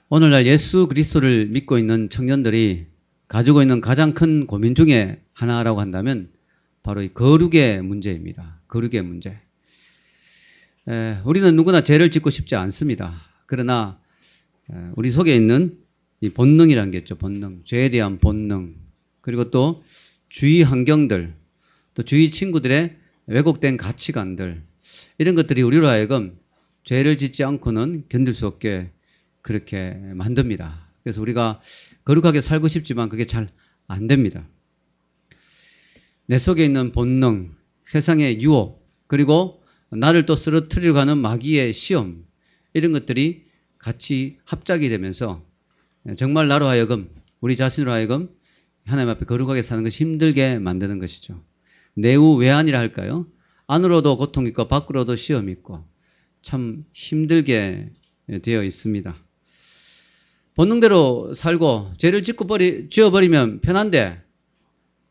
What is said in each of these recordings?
오늘날 예수 그리스도를 믿고 있는 청년들이 가지고 있는 가장 큰 고민 중에 하나라고 한다면 바로 이 거룩의 문제입니다. 거룩의 문제. 우리는 누구나 죄를 짓고 싶지 않습니다. 그러나 우리 속에 있는 이 본능이라는 게 있죠. 본능. 죄에 대한 본능. 그리고 또 주위 환경들, 또 주위 친구들의 왜곡된 가치관들, 이런 것들이 우리로 하여금 죄를 짓지 않고는 견딜 수 없게 그렇게 만듭니다. 그래서 우리가 거룩하게 살고 싶지만 그게 잘 안 됩니다. 내 속에 있는 본능, 세상의 유혹, 그리고 나를 또 쓰러뜨리려고 하는 마귀의 시험, 이런 것들이 같이 합작이 되면서 정말 나로 하여금, 우리 자신으로 하여금 하나님 앞에 거룩하게 사는 것이 힘들게 만드는 것이죠. 내우외환이라 할까요? 안으로도 고통이 있고 밖으로도 시험이 있고 참 힘들게 되어 있습니다. 본능대로 살고 죄를 지어버리면 편한데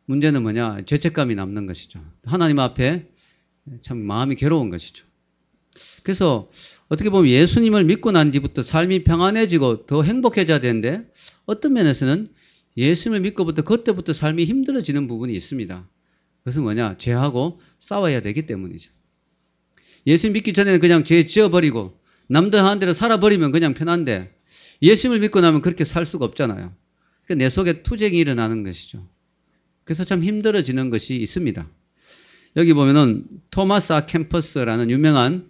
문제는 뭐냐? 죄책감이 남는 것이죠. 하나님 앞에 참 마음이 괴로운 것이죠. 그래서 어떻게 보면 예수님을 믿고 난 뒤부터 삶이 평안해지고 더 행복해져야 되는데 어떤 면에서는 예수님을 믿고부터 그때부터 삶이 힘들어지는 부분이 있습니다. 그것은 뭐냐? 죄하고 싸워야 되기 때문이죠. 예수님 믿기 전에는 그냥 죄 지어버리고 남들 하는 대로 살아버리면 그냥 편한데 예수님을 믿고 나면 그렇게 살 수가 없잖아요. 그러니까 내 속에 투쟁이 일어나는 것이죠. 그래서 참 힘들어지는 것이 있습니다. 여기 보면은 토마스 아 캠퍼스라는 유명한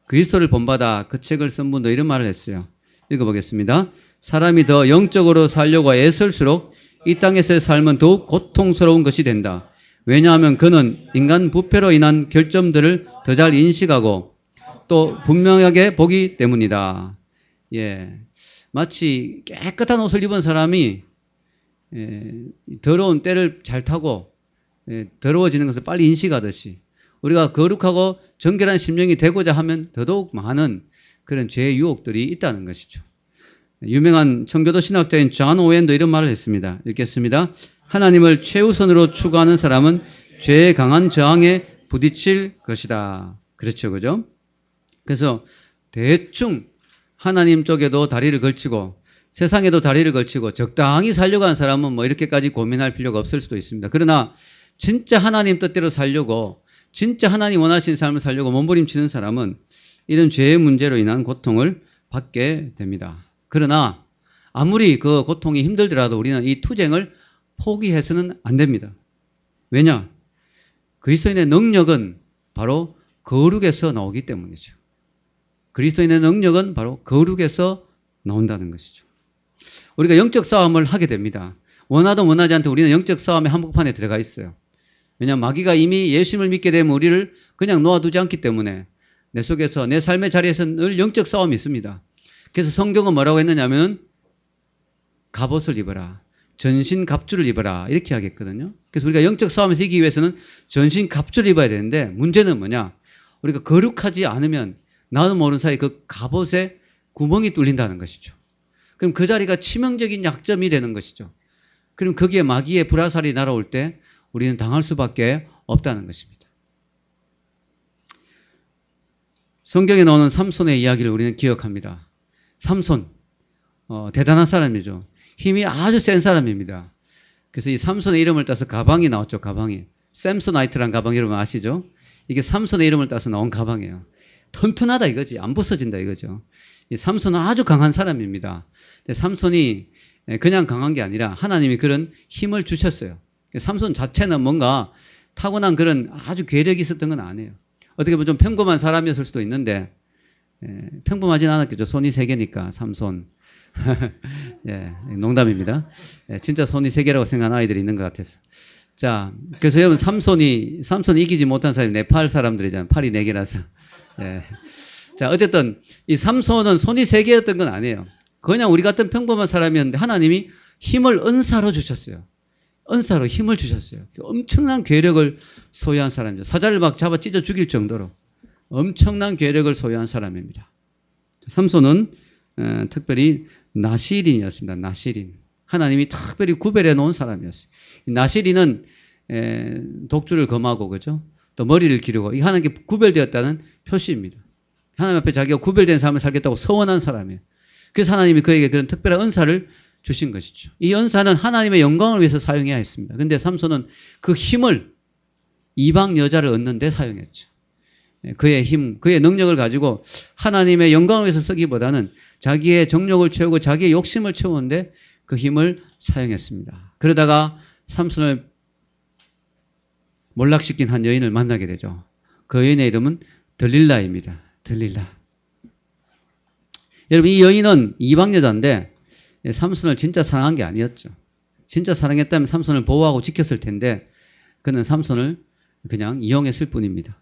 그리스도를 본받아 그 책을 쓴 분도 이런 말을 했어요. 읽어보겠습니다. 사람이 더 영적으로 살려고 애쓸수록 이 땅에서의 삶은 더욱 고통스러운 것이 된다. 왜냐하면 그는 인간 부패로 인한 결점들을 더 잘 인식하고 또 분명하게 보기 때문이다. 예, 마치 깨끗한 옷을 입은 사람이 더러운 때를 잘 타고 더러워지는 것을 빨리 인식하듯이 우리가 거룩하고 정결한 심령이 되고자 하면 더더욱 많은 그런 죄의 유혹들이 있다는 것이죠. 유명한 청교도 신학자인 존 오웬도 이런 말을 했습니다. 읽겠습니다. 하나님을 최우선으로 추구하는 사람은 죄의 강한 저항에 부딪힐 것이다. 그렇죠, 그죠? 그래서 대충 하나님 쪽에도 다리를 걸치고 세상에도 다리를 걸치고 적당히 살려고 하는 사람은 뭐 이렇게까지 고민할 필요가 없을 수도 있습니다. 그러나 진짜 하나님 뜻대로 살려고 진짜 하나님 원하시는 삶을 살려고 몸부림치는 사람은 이런 죄의 문제로 인한 고통을 받게 됩니다. 그러나 아무리 그 고통이 힘들더라도 우리는 이 투쟁을 포기해서는 안 됩니다. 왜냐? 그리스도인의 능력은 바로 거룩에서 나오기 때문이죠. 그리스도인의 능력은 바로 거룩에서 나온다는 것이죠. 우리가 영적 싸움을 하게 됩니다. 원하든 원하지 않든 우리는 영적 싸움의 한복판에 들어가 있어요. 왜냐하면 마귀가 이미 예수님을 믿게 되면 우리를 그냥 놓아두지 않기 때문에 내 속에서 내 삶의 자리에서 늘 영적 싸움이 있습니다. 그래서 성경은 뭐라고 했느냐면 갑옷을 입어라. 전신 갑주를 입어라. 이렇게 하겠거든요. 그래서 우리가 영적 싸움에서 이기기 위해서는 전신 갑주를 입어야 되는데 문제는 뭐냐? 우리가 거룩하지 않으면 나도 모르는 사이 그 갑옷에 구멍이 뚫린다는 것이죠. 그럼 그 자리가 치명적인 약점이 되는 것이죠. 그럼 거기에 마귀의 불화살이 날아올 때 우리는 당할 수밖에 없다는 것입니다. 성경에 나오는 삼손의 이야기를 우리는 기억합니다. 삼손, 대단한 사람이죠. 힘이 아주 센 사람입니다. 그래서 이 삼손의 이름을 따서 가방이 나왔죠. 가방이. 샘소나이트라는 가방 여러분 아시죠? 이게 삼손의 이름을 따서 나온 가방이에요. 튼튼하다 이거지. 안 부서진다 이거죠. 이 삼손은 아주 강한 사람입니다. 근데 삼손이 그냥 강한 게 아니라 하나님이 그런 힘을 주셨어요. 삼손 자체는 뭔가 타고난 그런 아주 괴력이 있었던 건 아니에요. 어떻게 보면 좀 평범한 사람이었을 수도 있는데 평범하진 않았겠죠. 손이 3개니까 삼손. 예, 농담입니다. 예, 진짜 손이 3개라고 생각하는 아이들이 있는 것 같아서. 자, 그래서 여러분 삼손이 이기지 못한 사람이 네팔 사람들이잖아요. 팔이 4개라서. 예. 자, 어쨌든 이 삼손은 손이 3개였던 건 아니에요. 그냥 우리 같은 평범한 사람이었는데 하나님이 힘을 은사로 주셨어요. 은사로 힘을 주셨어요. 엄청난 괴력을 소유한 사람이죠. 사자를 막 잡아 찢어 죽일 정도로 엄청난 괴력을 소유한 사람입니다. 삼손은 특별히 나시린이었습니다. 나시린. 하나님이 특별히 구별해 놓은 사람이었어요. 나시린은 독주를 금하고 그죠? 또 머리를 기르고 이 하나님께 구별되었다는 표시입니다. 하나님 앞에 자기가 구별된 삶을 살겠다고 서원한 사람이에요. 그래서 하나님이 그에게 그런 특별한 은사를 주신 것이죠. 이 은사는 하나님의 영광을 위해서 사용해야 했습니다. 그런데 삼손은 그 힘을 이방 여자를 얻는 데 사용했죠. 그의 힘, 그의 능력을 가지고 하나님의 영광을 위해서 쓰기보다는 자기의 정욕을 채우고 자기의 욕심을 채우는데 그 힘을 사용했습니다. 그러다가 삼손을 몰락시킨 한 여인을 만나게 되죠. 그 여인의 이름은 들릴라입니다. 들릴라. 여러분, 이 여인은 이방 여자인데 삼손을 진짜 사랑한 게 아니었죠. 진짜 사랑했다면 삼손을 보호하고 지켰을 텐데 그는 삼손을 그냥 이용했을 뿐입니다.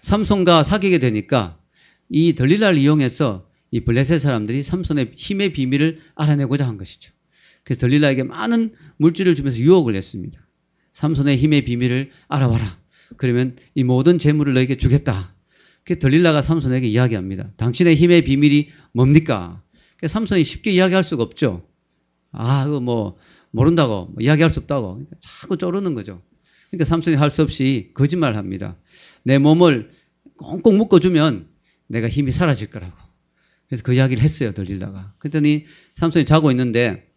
삼손과 사귀게 되니까 이 들릴라를 이용해서 이 블레셋 사람들이 삼손의 힘의 비밀을 알아내고자 한 것이죠. 그래서 들릴라에게 많은 물질을 주면서 유혹을 했습니다. 삼손의 힘의 비밀을 알아와라. 그러면 이 모든 재물을 너에게 주겠다. 그래서 들릴라가 삼손에게 이야기합니다. 당신의 힘의 비밀이 뭡니까? 그래서 삼손이 쉽게 이야기할 수가 없죠. 그거 뭐 모른다고, 이야기할 수 없다고. 그러니까 자꾸 쪼르는 거죠. 그러니까 삼손이 할 수 없이 거짓말을 합니다. 내 몸을 꽁꽁 묶어주면 내가 힘이 사라질 거라고. 그래서 그 이야기를 했어요, 들릴라가. 그랬더니 삼손이 자고 있는데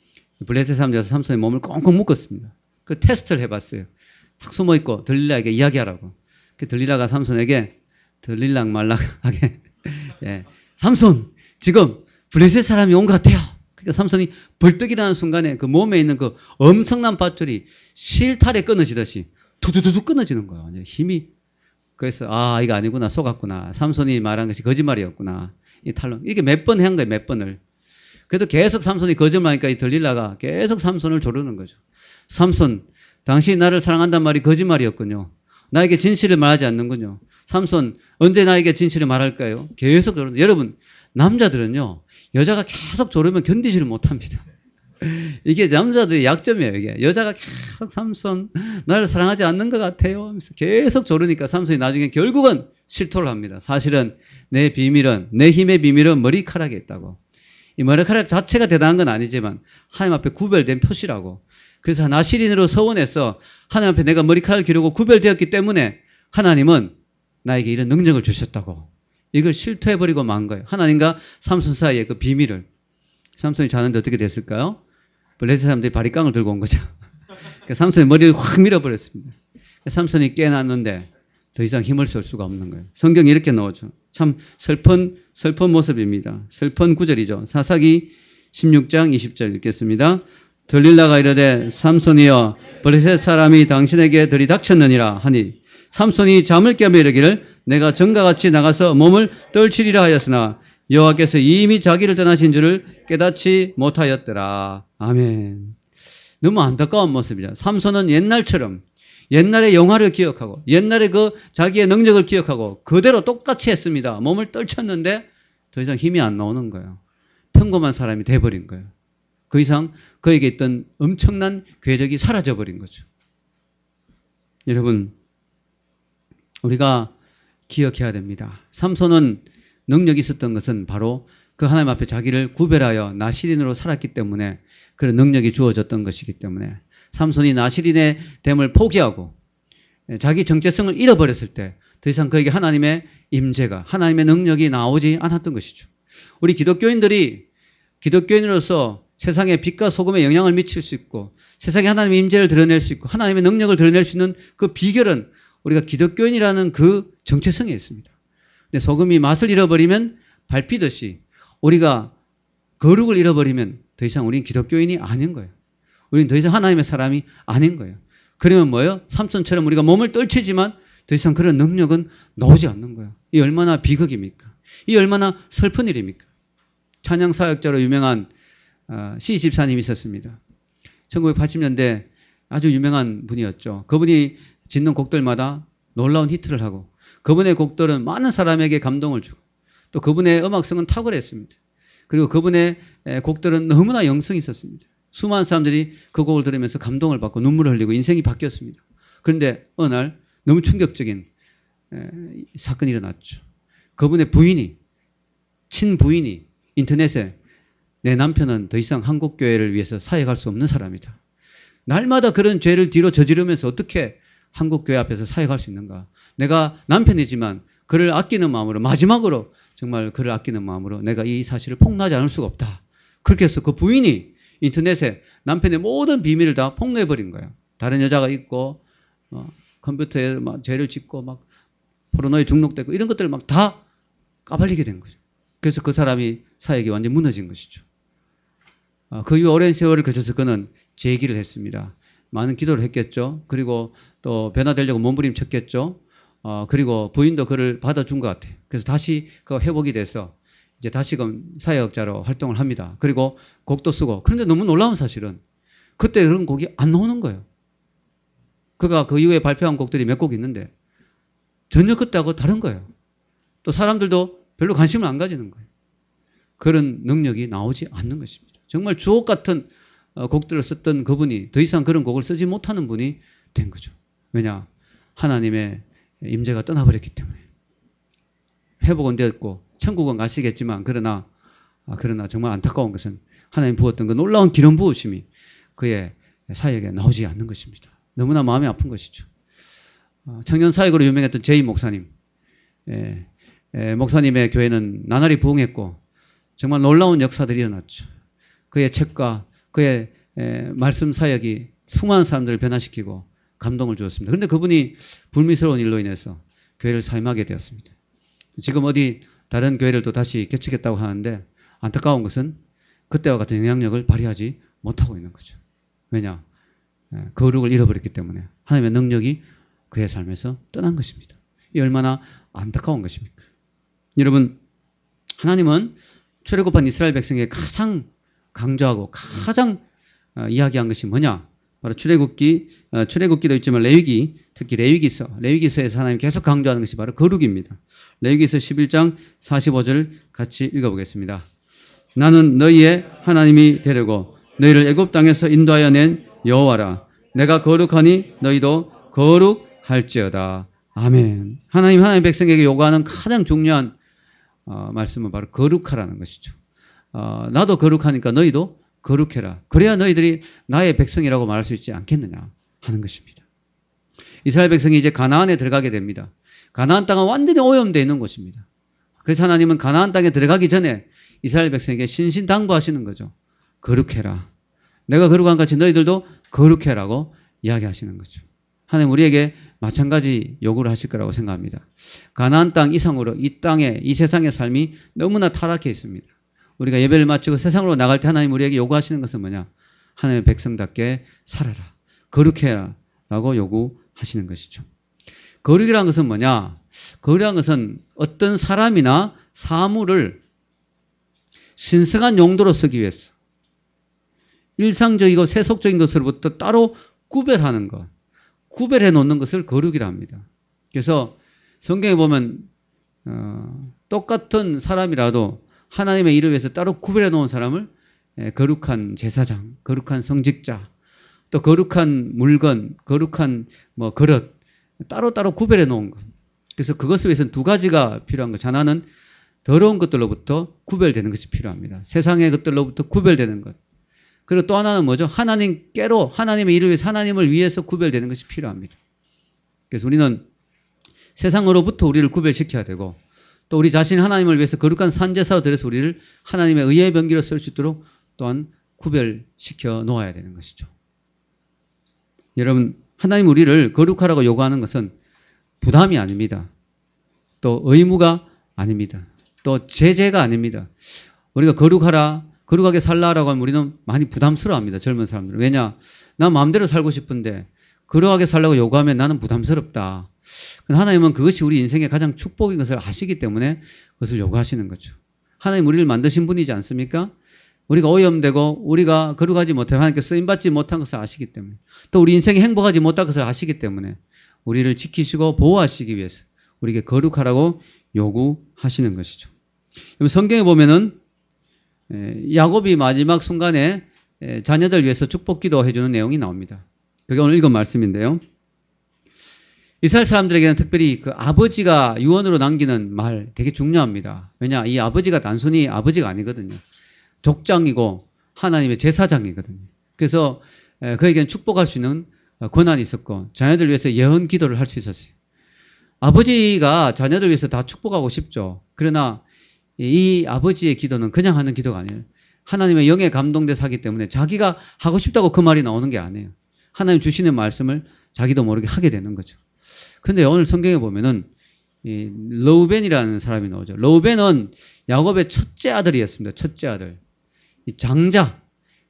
블레셋 사람들이 와서 삼손의 몸을 꽁꽁 묶었습니다. 그 테스트를 해봤어요. 탁 숨어있고 들릴라에게 이야기하라고. 그 들릴라가 삼손에게 들릴락 말락하게 삼손, 지금 블레셋 사람이 온 것 같아요. 그러니까 삼손이 벌떡 일어나는 순간에 그 몸에 있는 그 엄청난 밧줄이 실타래 끊어지듯이 두두두두 끊어지는 거예요. 힘이. 그래서 이거 아니구나, 속았구나. 삼손이 말한 것이 거짓말이었구나. 이 탈론. 이렇게 몇 번 한 거예요, 몇 번을. 그래도 계속 삼손이 거짓말하니까 이 들릴라가 계속 삼손을 조르는 거죠. 삼손, 당신이 나를 사랑한단 말이 거짓말이었군요. 나에게 진실을 말하지 않는군요. 삼손, 언제 나에게 진실을 말할까요? 계속 조르는. 여러분, 남자들은요, 여자가 계속 조르면 견디지를 못합니다. 이게 남자들의 약점이에요, 이게. 여자가 계속 삼손, 나를 사랑하지 않는 것 같아요 하면서 계속 조르니까 삼손이 나중에 결국은 실토를 합니다. 사실은 내 비밀은, 내 힘의 비밀은 머리카락에 있다고. 이 머리카락 자체가 대단한 건 아니지만 하나님 앞에 구별된 표시라고. 그래서 나시린으로 서원해서 하나님 앞에 내가 머리카락을 기르고 구별되었기 때문에 하나님은 나에게 이런 능력을 주셨다고. 이걸 실토해버리고 만 거예요. 하나님과 삼손 사이의 그 비밀을. 삼손이 자는데 어떻게 됐을까요? 블레셋 사람들이 바리깡을 들고 온 거죠. 그러니까 삼손이 머리를 확 밀어버렸습니다. 삼손이 깨어났는데 더 이상 힘을 쓸 수가 없는 거예요. 성경이 이렇게 나오죠. 참 슬픈 모습입니다. 슬픈 구절이죠. 사사기 16장 20절 읽겠습니다. 들릴라가 이르되 삼손이여 블레셋 사람이 당신에게 들이닥쳤느니라 하니 삼손이 잠을 깨며 이르기를 내가 전과 같이 나가서 몸을 떨치리라 하였으나 여호와께서 이미 자기를 떠나신 줄을 깨닫지 못하였더라. 아멘. 너무 안타까운 모습이죠. 삼손은 옛날처럼 옛날의 영화를 기억하고 옛날의 그 자기의 능력을 기억하고 그대로 똑같이 했습니다. 몸을 떨쳤는데 더 이상 힘이 안 나오는 거예요. 평범한 사람이 돼버린 거예요. 그 이상 그에게 있던 엄청난 괴력이 사라져버린 거죠. 여러분, 우리가 기억해야 됩니다. 삼손은 능력이 있었던 것은 바로 그 하나님 앞에 자기를 구별하여 나시린으로 살았기 때문에 그런 능력이 주어졌던 것이기 때문에 삼손이 나시린의 됨을 포기하고 자기 정체성을 잃어버렸을 때 더 이상 그에게 하나님의 임재가, 하나님의 능력이 나오지 않았던 것이죠. 우리 기독교인으로서 세상에 빛과 소금의 영향을 미칠 수 있고 세상에 하나님의 임재를 드러낼 수 있고 하나님의 능력을 드러낼 수 있는 그 비결은 우리가 기독교인이라는 그 정체성에 있습니다. 근데 소금이 맛을 잃어버리면 밟히듯이 우리가 거룩을 잃어버리면 더 이상 우리는 기독교인이 아닌 거예요. 우리는 더 이상 하나님의 사람이 아닌 거예요. 그러면 뭐예요? 삼손처럼 우리가 몸을 떨치지만 더 이상 그런 능력은 나오지 않는 거예요. 이 얼마나 비극입니까? 이 얼마나 슬픈 일입니까? 찬양사역자로 유명한 시 집사님이 있었습니다. 1980년대 아주 유명한 분이었죠. 그분이 짓는 곡들마다 놀라운 히트를 하고 그분의 곡들은 많은 사람에게 감동을 주고 또 그분의 음악성은 탁월했습니다. 그리고 그분의 곡들은 너무나 영성이 있었습니다. 수많은 사람들이 그 곡을 들으면서 감동을 받고 눈물을 흘리고 인생이 바뀌었습니다. 그런데 어느 날 너무 충격적인 사건이 일어났죠. 그분의 친부인이 인터넷에 내 남편은 더 이상 한국교회를 위해서 사역할 수 없는 사람이다. 날마다 그런 죄를 뒤로 저지르면서 어떻게 한국교회 앞에서 사역할 수 있는가. 내가 남편이지만 그를 아끼는 마음으로 마지막으로 정말 그를 아끼는 마음으로 내가 이 사실을 폭로하지 않을 수가 없다. 그렇게 해서 그 부인이 인터넷에 남편의 모든 비밀을 다 폭로해버린 거예요. 다른 여자가 있고, 컴퓨터에 막 죄를 짓고, 막 포르노에 중독되고, 이런 것들을 막 다 까발리게 된 거죠. 그래서 그 사람이 사역이 완전히 무너진 것이죠. 그 이후 오랜 세월을 거쳐서 그는 재기를 했습니다. 많은 기도를 했겠죠. 그리고 또 변화되려고 몸부림쳤겠죠. 그리고 부인도 그를 받아준 것 같아요. 그래서 다시 그 회복이 돼서 이제 다시금 사역자로 활동을 합니다. 그리고 곡도 쓰고. 그런데 너무 놀라운 사실은 그때 그런 곡이 안 나오는 거예요. 그가 그 이후에 발표한 곡들이 몇 곡 있는데 전혀 그때하고 다른 거예요. 또 사람들도 별로 관심을 안 가지는 거예요. 그런 능력이 나오지 않는 것입니다. 정말 주옥 같은 곡들을 썼던 그분이 더 이상 그런 곡을 쓰지 못하는 분이 된 거죠. 왜냐? 하나님의 임재가 떠나버렸기 때문에. 회복은 되었고 천국은 가시겠지만 그러나 정말 안타까운 것은 하나님 부었던 그 놀라운 기름 부으심이 그의 사역에 나오지 않는 것입니다. 너무나 마음이 아픈 것이죠. 청년 사역으로 유명했던 제이 목사님. 목사님의 교회는 나날이 부흥했고 정말 놀라운 역사들이 일어났죠. 그의 책과 그의 말씀 사역이 수많은 사람들을 변화시키고 감동을 주었습니다. 그런데 그분이 불미스러운 일로 인해서 교회를 사임하게 되었습니다. 지금 어디 다른 교회를 또 다시 개척했다고 하는데 안타까운 것은 그때와 같은 영향력을 발휘하지 못하고 있는 거죠. 왜냐? 거룩을 잃어버렸기 때문에 하나님의 능력이 그의 삶에서 떠난 것입니다. 이 얼마나 안타까운 것입니까? 여러분, 하나님은 출애굽한 이스라엘 백성에게 가장 강조하고 가장 이야기한 것이 뭐냐? 바로 출애굽기도 있지만 레위기, 특히 레위기서에서 하나님 계속 강조하는 것이 바로 거룩입니다. 레위기서 11장 45절 같이 읽어보겠습니다. 나는 너희의 하나님이 되려고 너희를 애굽 땅에서 인도하여 낸 여호와라. 내가 거룩하니 너희도 거룩할지어다. 아멘. 하나님 백성에게 요구하는 가장 중요한 말씀은 바로 거룩하라는 것이죠. 나도 거룩하니까 너희도 거룩해라. 그래야 너희들이 나의 백성이라고 말할 수 있지 않겠느냐 하는 것입니다. 이스라엘 백성이 이제 가나안에 들어가게 됩니다. 가나안 땅은 완전히 오염되어 있는 곳입니다. 그래서 하나님은 가나안 땅에 들어가기 전에 이스라엘 백성에게 신신당부하시는 거죠. 거룩해라. 내가 거룩한 같이 너희들도 거룩해라고 이야기하시는 거죠. 하나님 우리에게 마찬가지 요구를 하실 거라고 생각합니다. 가나안 땅 이상으로 이 세상의 삶이 너무나 타락해 있습니다. 우리가 예배를 마치고 세상으로 나갈 때 하나님 우리에게 요구하시는 것은 뭐냐? 하나님의 백성답게 살아라. 거룩해라. 라고 요구하시는 것이죠. 거룩이라는 것은 뭐냐? 거룩이라는 것은 어떤 사람이나 사물을 신성한 용도로 쓰기 위해서 일상적이고 세속적인 것으로부터 따로 구별하는 것, 구별해 놓는 것을 거룩이라 합니다. 그래서 성경에 보면 똑같은 사람이라도 하나님의 일을 위해서 따로 구별해 놓은 사람을 거룩한 제사장, 거룩한 성직자, 또 거룩한 물건, 거룩한 그릇 따로따로 구별해 놓은 것. 그래서 그것을 위해서는 두 가지가 필요한 것. 하나는 더러운 것들로부터 구별되는 것이 필요합니다. 세상의 것들로부터 구별되는 것. 그리고 또 하나는 뭐죠? 하나님께로 하나님의 일을 위해서 하나님을 위해서 구별되는 것이 필요합니다. 그래서 우리는 세상으로부터 우리를 구별시켜야 되고 또 우리 자신이 하나님을 위해서 거룩한 산제사로 드려서 우리를 하나님의 의의 병기로 쓸 수 있도록 또한 구별시켜 놓아야 되는 것이죠. 여러분, 하나님 우리를 거룩하라고 요구하는 것은 부담이 아닙니다. 또 의무가 아닙니다. 또 제재가 아닙니다. 우리가 거룩하게 살라라고 하면 우리는 많이 부담스러워합니다. 젊은 사람들은. 왜냐? 나 마음대로 살고 싶은데 거룩하게 살라고 요구하면 나는 부담스럽다. 하나님은 그것이 우리 인생의 가장 축복인 것을 아시기 때문에 그것을 요구하시는 거죠. 하나님 우리를 만드신 분이지 않습니까? 우리가 오염되고 우리가 거룩하지 못하면 하나님께 쓰임받지 못한 것을 아시기 때문에 또 우리 인생이 행복하지 못한 것을 아시기 때문에 우리를 지키시고 보호하시기 위해서 우리에게 거룩하라고 요구하시는 것이죠. 성경에 보면은 야곱이 마지막 순간에 자녀들 위해서 축복 기도해주는 내용이 나옵니다. 그게 오늘 읽은 말씀인데요. 이스라엘 사람들에게는 특별히 그 아버지가 유언으로 남기는 말 되게 중요합니다. 왜냐? 이 아버지가 단순히 아버지가 아니거든요. 족장이고 하나님의 제사장이거든요. 그래서 그에게는 축복할 수 있는 권한이 있었고 자녀들 위해서 예언 기도를 할 수 있었어요. 아버지가 자녀들 위해서 다 축복하고 싶죠. 그러나 이 아버지의 기도는 그냥 하는 기도가 아니에요. 하나님의 영에 감동돼서 하기 때문에 자기가 하고 싶다고 그 말이 나오는 게 아니에요. 하나님 주시는 말씀을 자기도 모르게 하게 되는 거죠. 그런데 오늘 성경에 보면은 이 르우벤이라는 사람이 나오죠. 르우벤은 야곱의 첫째 아들이었습니다. 첫째 아들. 이 장자.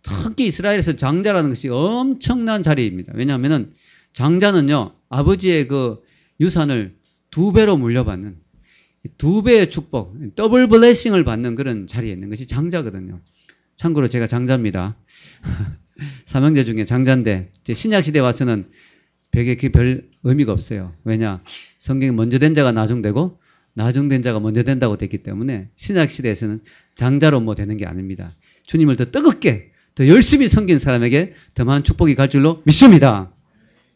특히 이스라엘에서 장자라는 것이 엄청난 자리입니다. 왜냐하면은 장자는요, 아버지의 그 유산을 2배로 물려받는 2배의 축복, 더블 블레싱을 받는 그런 자리에 있는 것이 장자거든요. 참고로 제가 장자입니다. 삼형제 중에 장자인데 신약시대에 와서는 별 의미가 없어요. 왜냐? 성경에 먼저 된 자가 나중되고 나중된 자가 먼저 된다고 됐기 때문에 신약시대에서는 장자로 뭐 되는 게 아닙니다. 주님을 더 뜨겁게 더 열심히 섬긴 사람에게 더 많은 축복이 갈 줄로 믿습니다.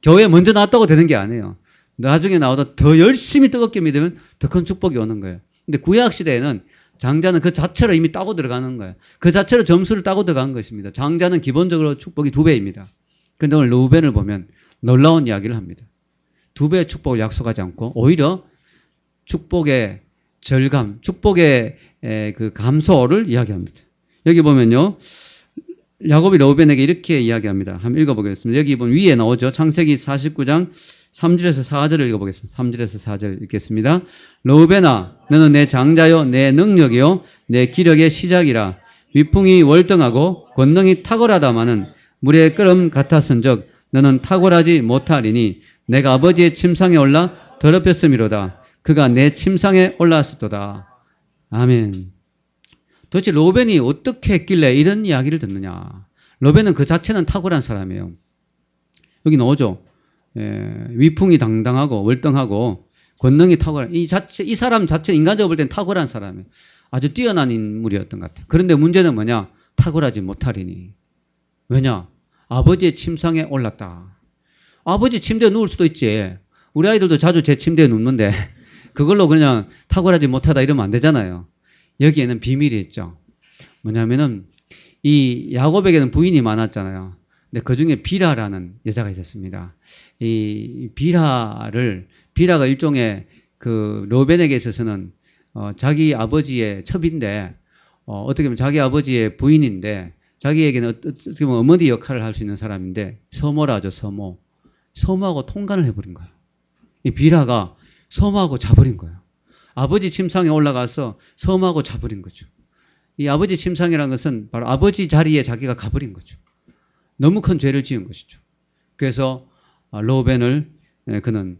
교회에 먼저 나왔다고 되는 게 아니에요. 나중에 나오다 더 열심히 뜨겁게 믿으면 더 큰 축복이 오는 거예요. 근데 구약시대에는 장자는 그 자체로 이미 따고 들어가는 거예요. 그 자체로 점수를 따고 들어간 것입니다. 장자는 기본적으로 축복이 2배입니다. 그런데 오늘 르우벤을 보면 놀라운 이야기를 합니다. 2배의 축복을 약속하지 않고 오히려 축복의 절감, 축복의 그 감소를 이야기합니다. 여기 보면요. 야곱이 르우벤에게 이렇게 이야기합니다. 한번 읽어보겠습니다. 여기 보면 위에 나오죠. 창세기 49장 3절에서 4절을 읽어보겠습니다. 3절에서 4절 읽겠습니다. 르우벤아, 너는 내 장자요, 내 능력이요, 내 기력의 시작이라. 위풍이 월등하고 권능이 탁월하다마는 물의 끓음 같았은즉 너는 탁월하지 못하리니 내가 아버지의 침상에 올라 더럽혔음이로다. 그가 내 침상에 올라왔었도다. 아멘. 도대체 르우벤이 어떻게 했길래 이런 이야기를 듣느냐. 르우벤은 그 자체는 탁월한 사람이에요. 여기 나오죠. 위풍이 당당하고 월등하고 권능이 탁월한 이 사람 자체 인간적으로 볼 땐 탁월한 사람이에요. 아주 뛰어난 인물이었던 것 같아요. 그런데 문제는 뭐냐? 탁월하지 못하리니. 왜냐? 아버지의 침상에 올랐다. 아버지 침대에 누울 수도 있지. 우리 아이들도 자주 제 침대에 눕는데 그걸로 그냥 탁월하지 못하다 이러면 안 되잖아요. 여기에는 비밀이 있죠. 뭐냐면은 이 야곱에게는 부인이 많았잖아요. 근데 그 중에 비라라는 여자가 있었습니다. 이 비라가 일종의 그 르우벤에게 있어서는 자기 아버지의 첩인데 어떻게 보면 자기 아버지의 부인인데 자기에게는 어떻게 보면 어머니 역할을 할 수 있는 사람인데 서모라 하죠. 서모하고 통간을 해버린 거예요. 이 비라가 서모하고 자버린 거예요. 아버지 침상에 올라가서 서모하고 자버린 거죠. 이 아버지 침상이라는 것은 바로 아버지 자리에 자기가 가버린 거죠. 너무 큰 죄를 지은 것이죠. 그래서 르우벤을 그는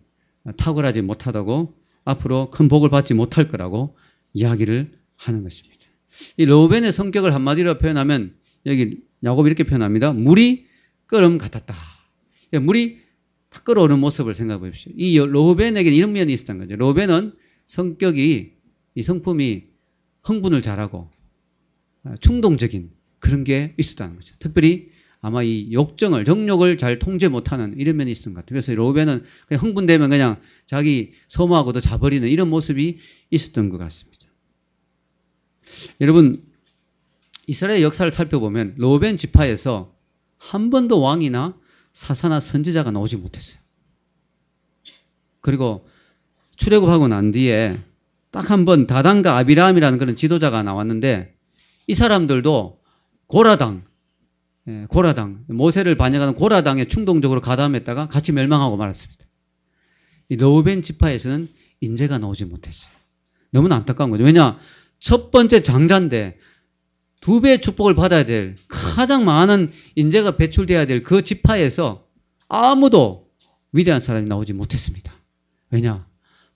탁월하지 못하다고 앞으로 큰 복을 받지 못할 거라고 이야기를 하는 것입니다. 이 르우벤의 성격을 한마디로 표현하면 여기 야곱이 이렇게 표현합니다. 물이 끓음 같았다. 물이 탁 끓어오는 모습을 생각해 보십시오. 이 르우벤에게는 이런 면이 있었던 거죠. 르우벤은 성격이 이 성품이 흥분을 잘하고 충동적인 그런 게 있었다는 거죠. 특별히 아마 이 정욕을 잘 통제 못하는 이런 면이 있었던 것 같아요. 그래서 르우벤은 그냥 흥분되면 그냥 자기 소모하고도 자버리는 이런 모습이 있었던 것 같습니다. 여러분, 이스라엘 역사를 살펴보면 르우벤 지파에서 한 번도 왕이나 사사나 선지자가 나오지 못했어요. 그리고 출애굽하고 난 뒤에 딱 한 번 다단과 아비람이라는 그런 지도자가 나왔는데 이 사람들도 고라당 모세를 반역하는 고라당에 충동적으로 가담했다가 같이 멸망하고 말았습니다. 이 르우벤 지파에서는 인재가 나오지 못했어요. 너무나 안타까운 거죠. 왜냐? 첫 번째 장자인데 2배의 축복을 받아야 될 가장 많은 인재가 배출돼야 될 그 지파에서 아무도 위대한 사람이 나오지 못했습니다. 왜냐?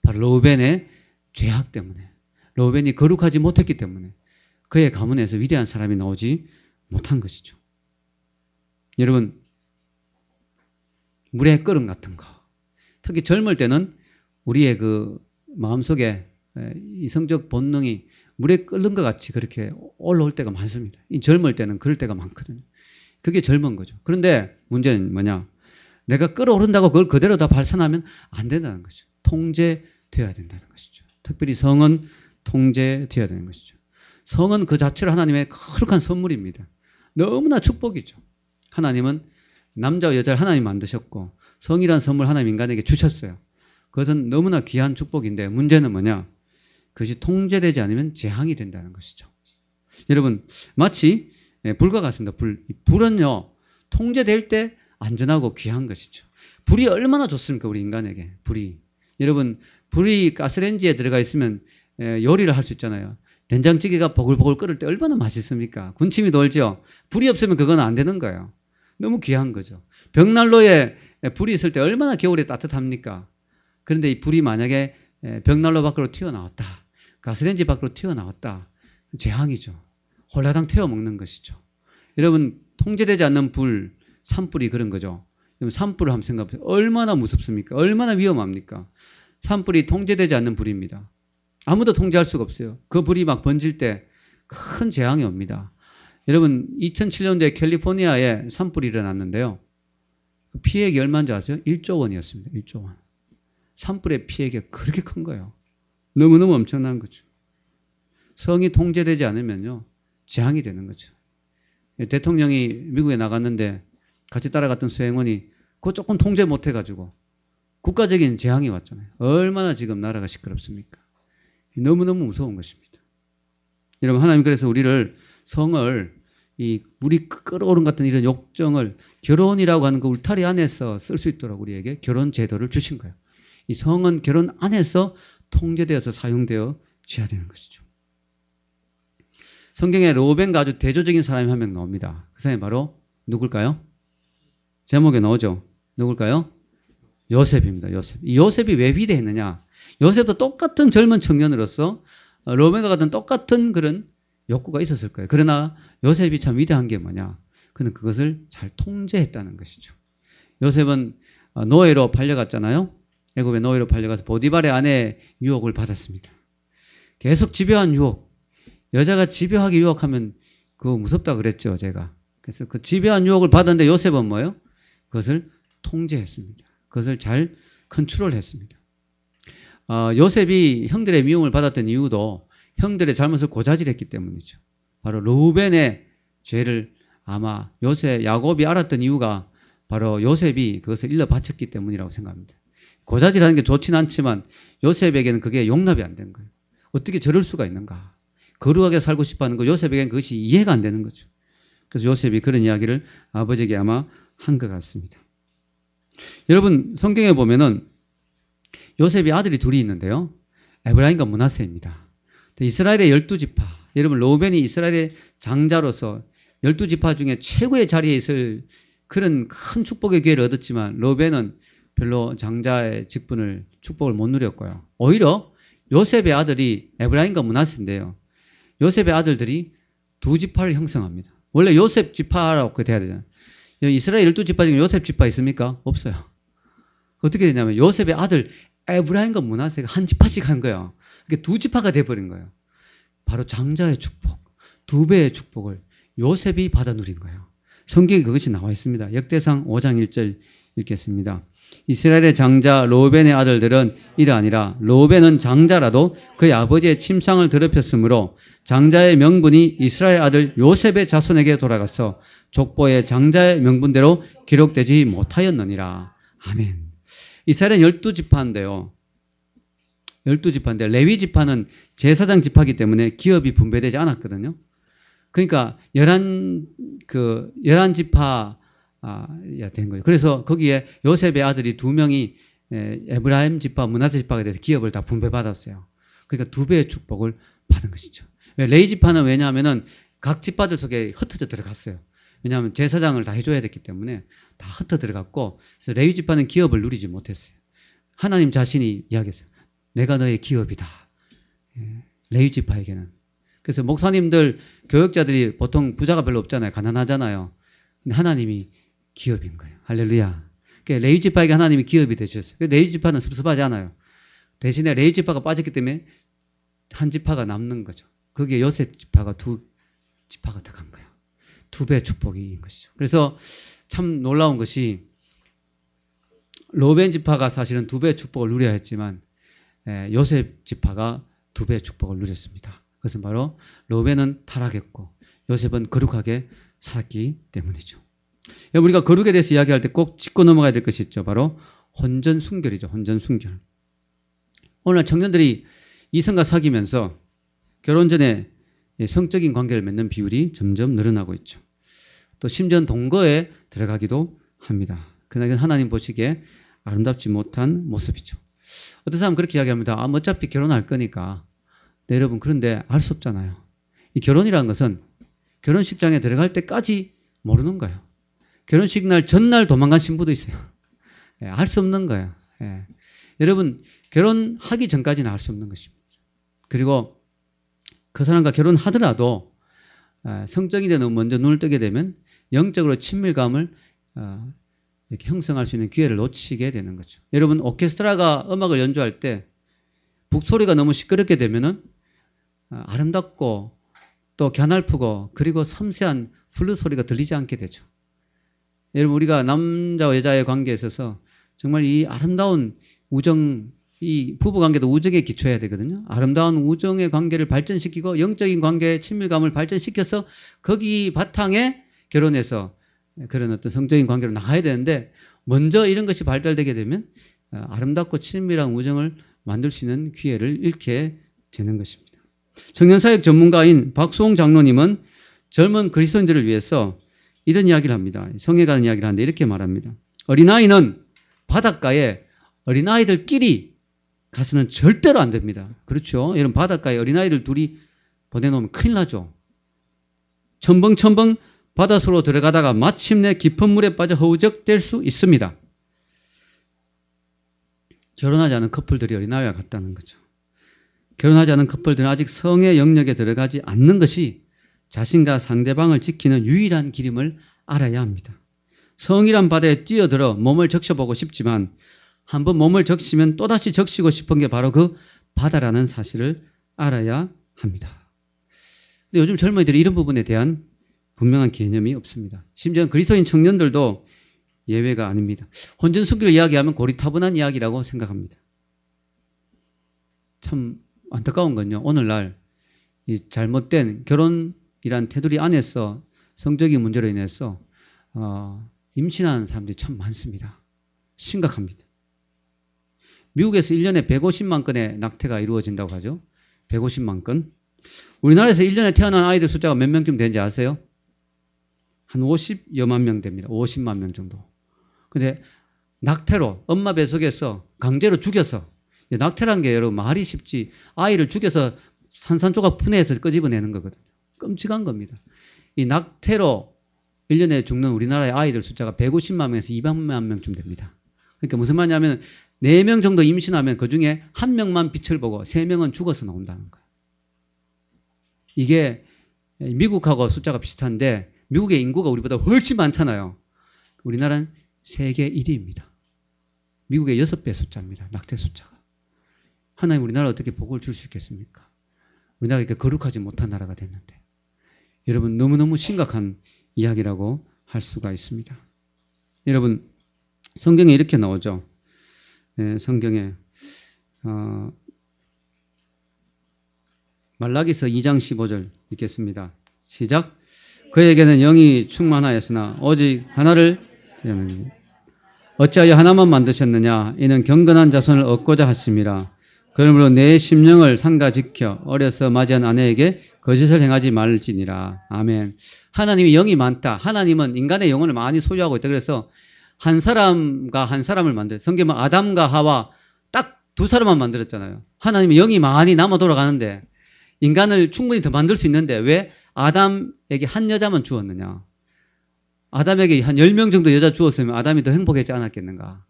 바로 르우벤의 죄악 때문에, 르우벤이 거룩하지 못했기 때문에 그의 가문에서 위대한 사람이 나오지 못한 것이죠. 여러분, 물의 끓음 같은 거, 특히 젊을 때는 우리의 그 마음속에 이성적 본능이 물에 끓는 것 같이 그렇게 올라올 때가 많습니다. 이 젊을 때는 그럴 때가 많거든요. 그게 젊은 거죠. 그런데 문제는 뭐냐? 내가 끓어오른다고 그걸 그대로 다 발산하면 안 된다는 거죠. 통제되어야 된다는 것이죠. 특별히 성은 통제되어야 되는 것이죠. 성은 그 자체로 하나님의 거룩한 선물입니다. 너무나 축복이죠. 하나님은 남자와 여자를 하나님 만드셨고 성이란 선물 하나님 인간에게 주셨어요. 그것은 너무나 귀한 축복인데 문제는 뭐냐? 그것이 통제되지 않으면 재앙이 된다는 것이죠. 여러분, 마치 불과 같습니다. 불은요, 통제될 때 안전하고 귀한 것이죠. 불이 얼마나 좋습니까? 우리 인간에게. 불이. 여러분, 불이 가스레인지에 들어가 있으면 요리를 할 수 있잖아요. 된장찌개가 보글보글 끓을 때 얼마나 맛있습니까? 군침이 돌죠. 불이 없으면 그건 안 되는 거예요. 너무 귀한 거죠. 벽난로에 불이 있을 때 얼마나 겨울에 따뜻합니까? 그런데 이 불이 만약에 벽난로 밖으로 튀어나왔다. 가스레인지 밖으로 튀어나왔다. 재앙이죠. 홀라당 태워 먹는 것이죠. 여러분, 통제되지 않는 불, 산불이 그런 거죠. 산불을 한번 생각해보세요. 얼마나 무섭습니까? 얼마나 위험합니까? 산불이 통제되지 않는 불입니다. 아무도 통제할 수가 없어요. 그 불이 막 번질 때 큰 재앙이 옵니다. 여러분, 2007년도에 캘리포니아에 산불이 일어났는데요. 그 피해액이 얼마인지 아세요? 1조 원이었습니다. 1조 원. 산불의 피해액이 그렇게 큰 거예요. 너무너무 엄청난 거죠. 성이 통제되지 않으면요, 재앙이 되는 거죠. 대통령이 미국에 나갔는데 같이 따라갔던 수행원이 그거 조금 통제 못해가지고 국가적인 재앙이 왔잖아요. 얼마나 지금 나라가 시끄럽습니까? 너무너무 무서운 것입니다. 여러분, 하나님 그래서 우리를 성을 이 물이 끓어오른 같은 이런 욕정을 결혼이라고 하는 그 울타리 안에서 쓸 수 있도록 우리에게 결혼 제도를 주신 거예요. 이 성은 결혼 안에서 통제되어서 사용되어 져야 되는 것이죠. 성경에 로벤과 아주 대조적인 사람이 한 명 나옵니다. 그 사람이 바로 누굴까요? 제목에 나오죠. 누굴까요? 요셉입니다. 요셉. 이 요셉이 왜 위대했느냐? 요셉도 똑같은 젊은 청년으로서 로벤과 같은 똑같은 그런 욕구가 있었을 거예요. 그러나 요셉이 참 위대한 게 뭐냐? 그는 그것을 잘 통제했다는 것이죠. 요셉은 노예로 팔려갔잖아요. 애굽에 노예로 팔려가서 보디발의 아내의 유혹을 받았습니다. 계속 집요한 유혹. 여자가 집요하게 유혹하면 그거 무섭다 그랬죠, 제가. 그래서 그 집요한 유혹을 받았는데 요셉은 뭐예요? 그것을 통제했습니다. 그것을 잘 컨트롤했습니다. 요셉이 형들의 미움을 받았던 이유도 형들의 잘못을 고자질했기 때문이죠. 바로 르우벤의 죄를 아마 야곱이 알았던 이유가 바로 요셉이 그것을 일러 바쳤기 때문이라고 생각합니다. 고자질하는 게 좋진 않지만 요셉에게는 그게 용납이 안 된 거예요. 어떻게 저럴 수가 있는가? 거룩하게 살고 싶어하는 거 요셉에게는 그것이 이해가 안 되는 거죠. 그래서 요셉이 그런 이야기를 아버지에게 아마 한 것 같습니다. 여러분, 성경에 보면은 요셉이 아들이 둘이 있는데요. 에브라임과 므낫세입니다. 이스라엘의 12지파, 여러분 르우벤이 이스라엘의 장자로서 12지파 중에 최고의 자리에 있을 그런 큰 축복의 기회를 얻었지만 르우벤은 별로 장자의 축복을 못 누렸고요. 오히려 요셉의 아들이 에브라임과 므낫세인데요. 요셉의 아들들이 두 지파를 형성합니다. 원래 요셉 지파라고 돼야 되잖아요. 이스라엘 12지파 중에 요셉 지파 있습니까? 없어요. 어떻게 되냐면 요셉의 아들 에브라임과 므낫세가 한 지파씩 한 거예요. 그게 두 지파가 돼버린 거예요. 바로 장자의 축복, 두 배의 축복을 요셉이 받아 누린 거예요. 성경에 그것이 나와 있습니다. 역대상 5장 1절 읽겠습니다. 이스라엘의 장자 르우벤의 아들들은 이러하니라. 르우벤은 장자라도 그의 아버지의 침상을 더럽혔으므로 장자의 명분이 이스라엘 아들 요셉의 자손에게 돌아가서 족보의 장자의 명분대로 기록되지 못하였느니라. 아멘. 이스라엘은 12지파인데요. 12지파인데 레위 지파는 제사장 지파이기 때문에 기업이 분배되지 않았거든요. 그러니까 11지파 된 거예요. 그래서 거기에 요셉의 아들이 두 명이 에브라임 지파, 므낫세 지파가 돼서 기업을 다 분배받았어요. 그러니까 두 배의 축복을 받은 것이죠. 레위 지파는 왜냐하면은 각 지파들 속에 흩어져 들어갔어요. 왜냐하면 제사장을 다 해줘야 됐기 때문에 다 흩어 들어갔고, 그래서 레위 지파는 기업을 누리지 못했어요. 하나님 자신이 이야기했어요. 내가 너의 기업이다. 레위 지파에게는. 그래서 목사님들, 교역자들이 보통 부자가 별로 없잖아요. 가난하잖아요. 근데 하나님이 기업인 거예요. 할렐루야. 그러니까 레위 지파에게 하나님이 기업이 되셨어요. 레위 지파는 섭섭하지 않아요. 대신에 레위 지파가 빠졌기 때문에 한 지파가 남는 거죠. 거기에 요셉 지파가 두 지파가 들어간 거예요. 두 배의 축복인 것이죠. 그래서 참 놀라운 것이 르우벤 지파가 사실은 두 배의 축복을 누려야 했지만 요셉 지파가 두 배의 축복을 누렸습니다. 그것은 바로 르우벤은 타락했고 요셉은 거룩하게 살았기 때문이죠. 우리가 거룩에 대해서 이야기할 때 꼭 짚고 넘어가야 될 것이 있죠. 바로 혼전순결이죠. 혼전순결. 오늘 청년들이 이성과 사귀면서 결혼 전에 성적인 관계를 맺는 비율이 점점 늘어나고 있죠. 또 심지어는 동거에 들어가기도 합니다. 그러나 이건 하나님 보시기에 아름답지 못한 모습이죠. 어떤 사람은 그렇게 이야기합니다. 뭐 어차피 결혼할 거니까. 네, 여러분, 그런데 알 수 없잖아요. 이 결혼이라는 것은 결혼식장에 들어갈 때까지 모르는 거예요. 결혼식 날 전날 도망간 신부도 있어요. 알 수 없는 거예요. 여러분, 결혼하기 전까지는 알 수 없는 것입니다. 그리고 그 사람과 결혼하더라도 성적인 데 먼저 눈을 뜨게 되면 영적으로 친밀감을 이렇게 형성할 수 있는 기회를 놓치게 되는 거죠. 여러분, 오케스트라가 음악을 연주할 때 북소리가 너무 시끄럽게 되면은 아름답고 또 갸냘프고 그리고 섬세한 플룻 소리가 들리지 않게 되죠. 여러분, 우리가 남자와 여자의 관계에 있어서 정말 이 아름다운 우정, 이 부부관계도 우정에 기초해야 되거든요. 아름다운 우정의 관계를 발전시키고 영적인 관계의 친밀감을 발전시켜서 거기 바탕에 결혼해서 그런 어떤 성적인 관계로 나가야 되는데 먼저 이런 것이 발달되게 되면 아름답고 친밀한 우정을 만들 수 있는 기회를 잃게 되는 것입니다. 청년사역 전문가인 박수홍 장로님은 젊은 그리스도인들을 위해서 이런 이야기를 합니다. 성에 관한 이야기를 하는데 이렇게 말합니다. 어린아이는 바닷가에 어린아이들끼리 가서는 절대로 안 됩니다. 그렇죠? 여러분, 바닷가에 어린아이들 둘이 보내놓으면 큰일 나죠. 첨벙첨벙 바닷속으로 들어가다가 마침내 깊은 물에 빠져 허우적될 수 있습니다. 결혼하지 않은 커플들이 어린아이와 같다는 거죠. 결혼하지 않은 커플들은 아직 성의 영역에 들어가지 않는 것이 자신과 상대방을 지키는 유일한 길임을 알아야 합니다. 성이란 바다에 뛰어들어 몸을 적셔보고 싶지만 한번 몸을 적시면 또다시 적시고 싶은 게 바로 그 바다라는 사실을 알아야 합니다. 근데 요즘 젊은이들이 이런 부분에 대한 분명한 개념이 없습니다. 심지어 그리스도인 청년들도 예외가 아닙니다. 혼전수기를 이야기하면 고리타분한 이야기라고 생각합니다. 참 안타까운 건요. 오늘날 이 잘못된 결혼이란 테두리 안에서 성적인 문제로 인해서 임신하는 사람들이 참 많습니다. 심각합니다. 미국에서 1년에 150만 건의 낙태가 이루어진다고 하죠. 150만 건. 우리나라에서 1년에 태어난 아이들 숫자가 몇 명쯤 되는지 아세요? 한 50여만 명 됩니다. 50만 명 정도. 근데 낙태로 엄마 뱃속에서 강제로 죽여서, 낙태란 게 여러분 말이 쉽지, 아이를 죽여서 산산조각 분해해서 끄집어내는 거거든요. 끔찍한 겁니다. 이 낙태로 1년에 죽는 우리나라의 아이들 숫자가 150만 명에서 200만 명쯤 됩니다. 그러니까 무슨 말이냐면 4명 정도 임신하면 그중에 1명만 빛을 보고 3명은 죽어서 나온다는 거예요. 이게 미국하고 숫자가 비슷한데 미국의 인구가 우리보다 훨씬 많잖아요. 우리나라는 세계 1위입니다. 미국의 6배 숫자입니다. 낙태 숫자가. 하나님 우리나라 어떻게 복을 줄 수 있겠습니까? 우리나라가 이렇게 거룩하지 못한 나라가 됐는데. 여러분 너무너무 심각한 이야기라고 할 수가 있습니다. 여러분 성경에 이렇게 나오죠. 성경에 말라기서 2장 15절 읽겠습니다. 시작. 그에게는 영이 충만하였으나 오직 하나를 드렸느니 어찌하여 하나만 만드셨느냐. 이는 경건한 자손을 얻고자 하심이라. 그러므로 내 심령을 삼가 지켜 어려서 맞이한 아내에게 거짓을 행하지 말지니라. 아멘. 하나님이 영이 많다. 하나님은 인간의 영혼을 많이 소유하고 있다. 그래서 한 사람과 한 사람을 만들어요. 성경은 아담과 하와 딱 두 사람만 만들었잖아요. 하나님이 영이 많이 남아 돌아가는데 인간을 충분히 더 만들 수 있는데 왜 아담에게 한 여자만 주었느냐. 아담에게 한 10명 정도 여자 주었으면 아담이 더 행복하지 않았겠는가.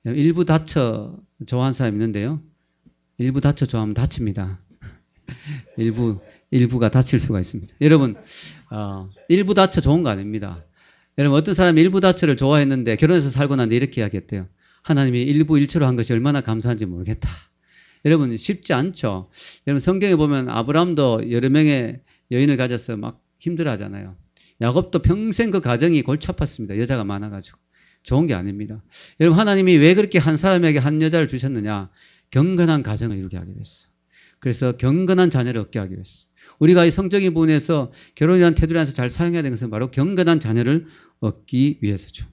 일부 다처 좋아하는 사람이 있는데요. 일부 다처 좋아하면 다칩니다. 일부가 다칠 수가 있습니다. 여러분, 일부 다처 좋은 거 아닙니다. 여러분, 어떤 사람이 일부 다처를 좋아했는데 결혼해서 살고 났는데 이렇게 이야기했대요. 하나님이 일부 일처로 한 것이 얼마나 감사한지 모르겠다. 여러분, 쉽지 않죠. 여러분, 성경에 보면 아브라함도 여러 명의 여인을 가져서 막 힘들어 하잖아요. 야곱도 평생 그 가정이 골치 아팠습니다. 여자가 많아가지고. 좋은 게 아닙니다. 여러분, 하나님이 왜 그렇게 한 사람에게 한 여자를 주셨느냐? 경건한 가정을 이루게 하기 위해서. 그래서 경건한 자녀를 얻게 하기 위해서. 우리가 이 성적인 부분에서 결혼이라는 테두리 안에서 잘 사용해야 되는 것은 바로 경건한 자녀를 얻기 위해서죠.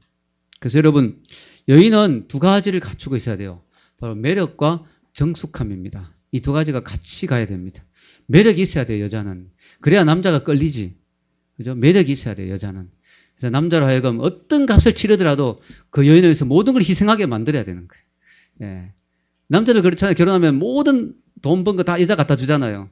그래서 여러분, 여인은 두 가지를 갖추고 있어야 돼요. 바로 매력과 정숙함입니다. 이 두 가지가 같이 가야 됩니다. 매력이 있어야 돼요, 여자는. 그래야 남자가 끌리지. 그죠? 매력이 있어야 돼요, 여자는. 그래서 남자로 하여금 어떤 값을 치르더라도 그 여인을 위해서 모든 걸 희생하게 만들어야 되는 거예요. 예. 남자들 그렇잖아요. 결혼하면 모든 돈 번 거 다 여자 갖다 주잖아요.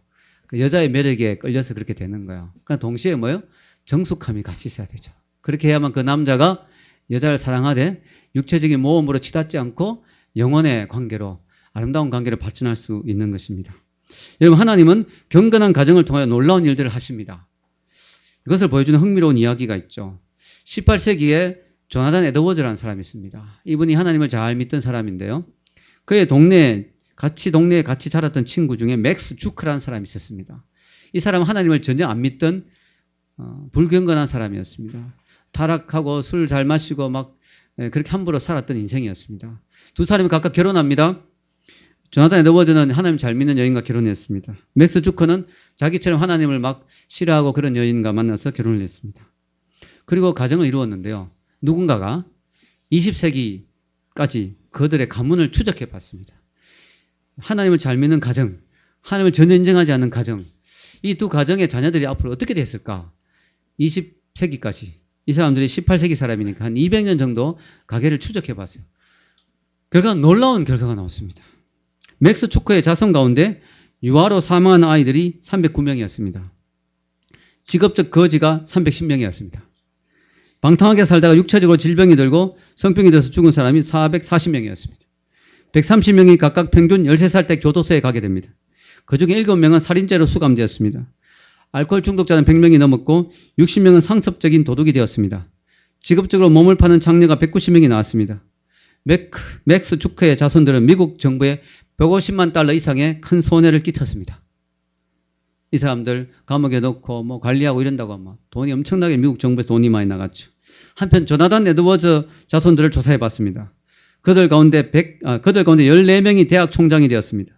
그 여자의 매력에 끌려서 그렇게 되는 거예요. 그러니까 동시에 뭐예요? 정숙함이 같이 있어야 되죠. 그렇게 해야만 그 남자가 여자를 사랑하되 육체적인 모험으로 치닫지 않고 영혼의 관계로 아름다운 관계를 발전할 수 있는 것입니다. 여러분, 하나님은 경건한 가정을 통하여 놀라운 일들을 하십니다. 이것을 보여주는 흥미로운 이야기가 있죠. 18세기에 조나단 에드워즈라는 사람이 있습니다. 이분이 하나님을 잘 믿던 사람인데요. 그의 동네에 같이 자랐던 친구 중에 맥스 주크라는 사람이 있었습니다. 이 사람은 하나님을 전혀 안 믿던 불경건한 사람이었습니다. 타락하고 술 잘 마시고 막 그렇게 함부로 살았던 인생이었습니다. 두 사람이 각각 결혼합니다. 조나단 에드워즈는 하나님 잘 믿는 여인과 결혼했습니다. 맥스 주커는 자기처럼 하나님을 막 싫어하고 그런 여인과 만나서 결혼을 했습니다. 그리고 가정을 이루었는데요. 누군가가 20세기까지 그들의 가문을 추적해 봤습니다. 하나님을 잘 믿는 가정, 하나님을 전혀 인정하지 않는 가정, 이 두 가정의 자녀들이 앞으로 어떻게 됐을까? 20세기까지. 이 사람들이 18세기 사람이니까 한 200년 정도 가계를 추적해 봤어요. 놀라운 결과가 나왔습니다. 맥스 추커의 자손 가운데 유아로 사망한 아이들이 309명이었습니다. 직업적 거지가 310명이었습니다. 방탕하게 살다가 육체적으로 질병이 들고 성병이 들어서 죽은 사람이 440명이었습니다. 130명이 각각 평균 13살 때 교도소에 가게 됩니다. 그중에 7명은 살인죄로 수감되었습니다. 알코올 중독자는 100명이 넘었고 60명은 상습적인 도둑이 되었습니다. 직업적으로 몸을 파는 장녀가 190명이 나왔습니다. 맥스 주커의 자손들은 미국 정부에 150만 달러 이상의 큰 손해를 끼쳤습니다. 이 사람들 감옥에 넣고 뭐 관리하고 이런다고 하면 돈이 엄청나게 미국 정부에서 돈이 많이 나갔죠. 한편 조나단 에드워즈 자손들을 조사해 봤습니다. 그들 가운데 14명이 대학 총장이 되었습니다.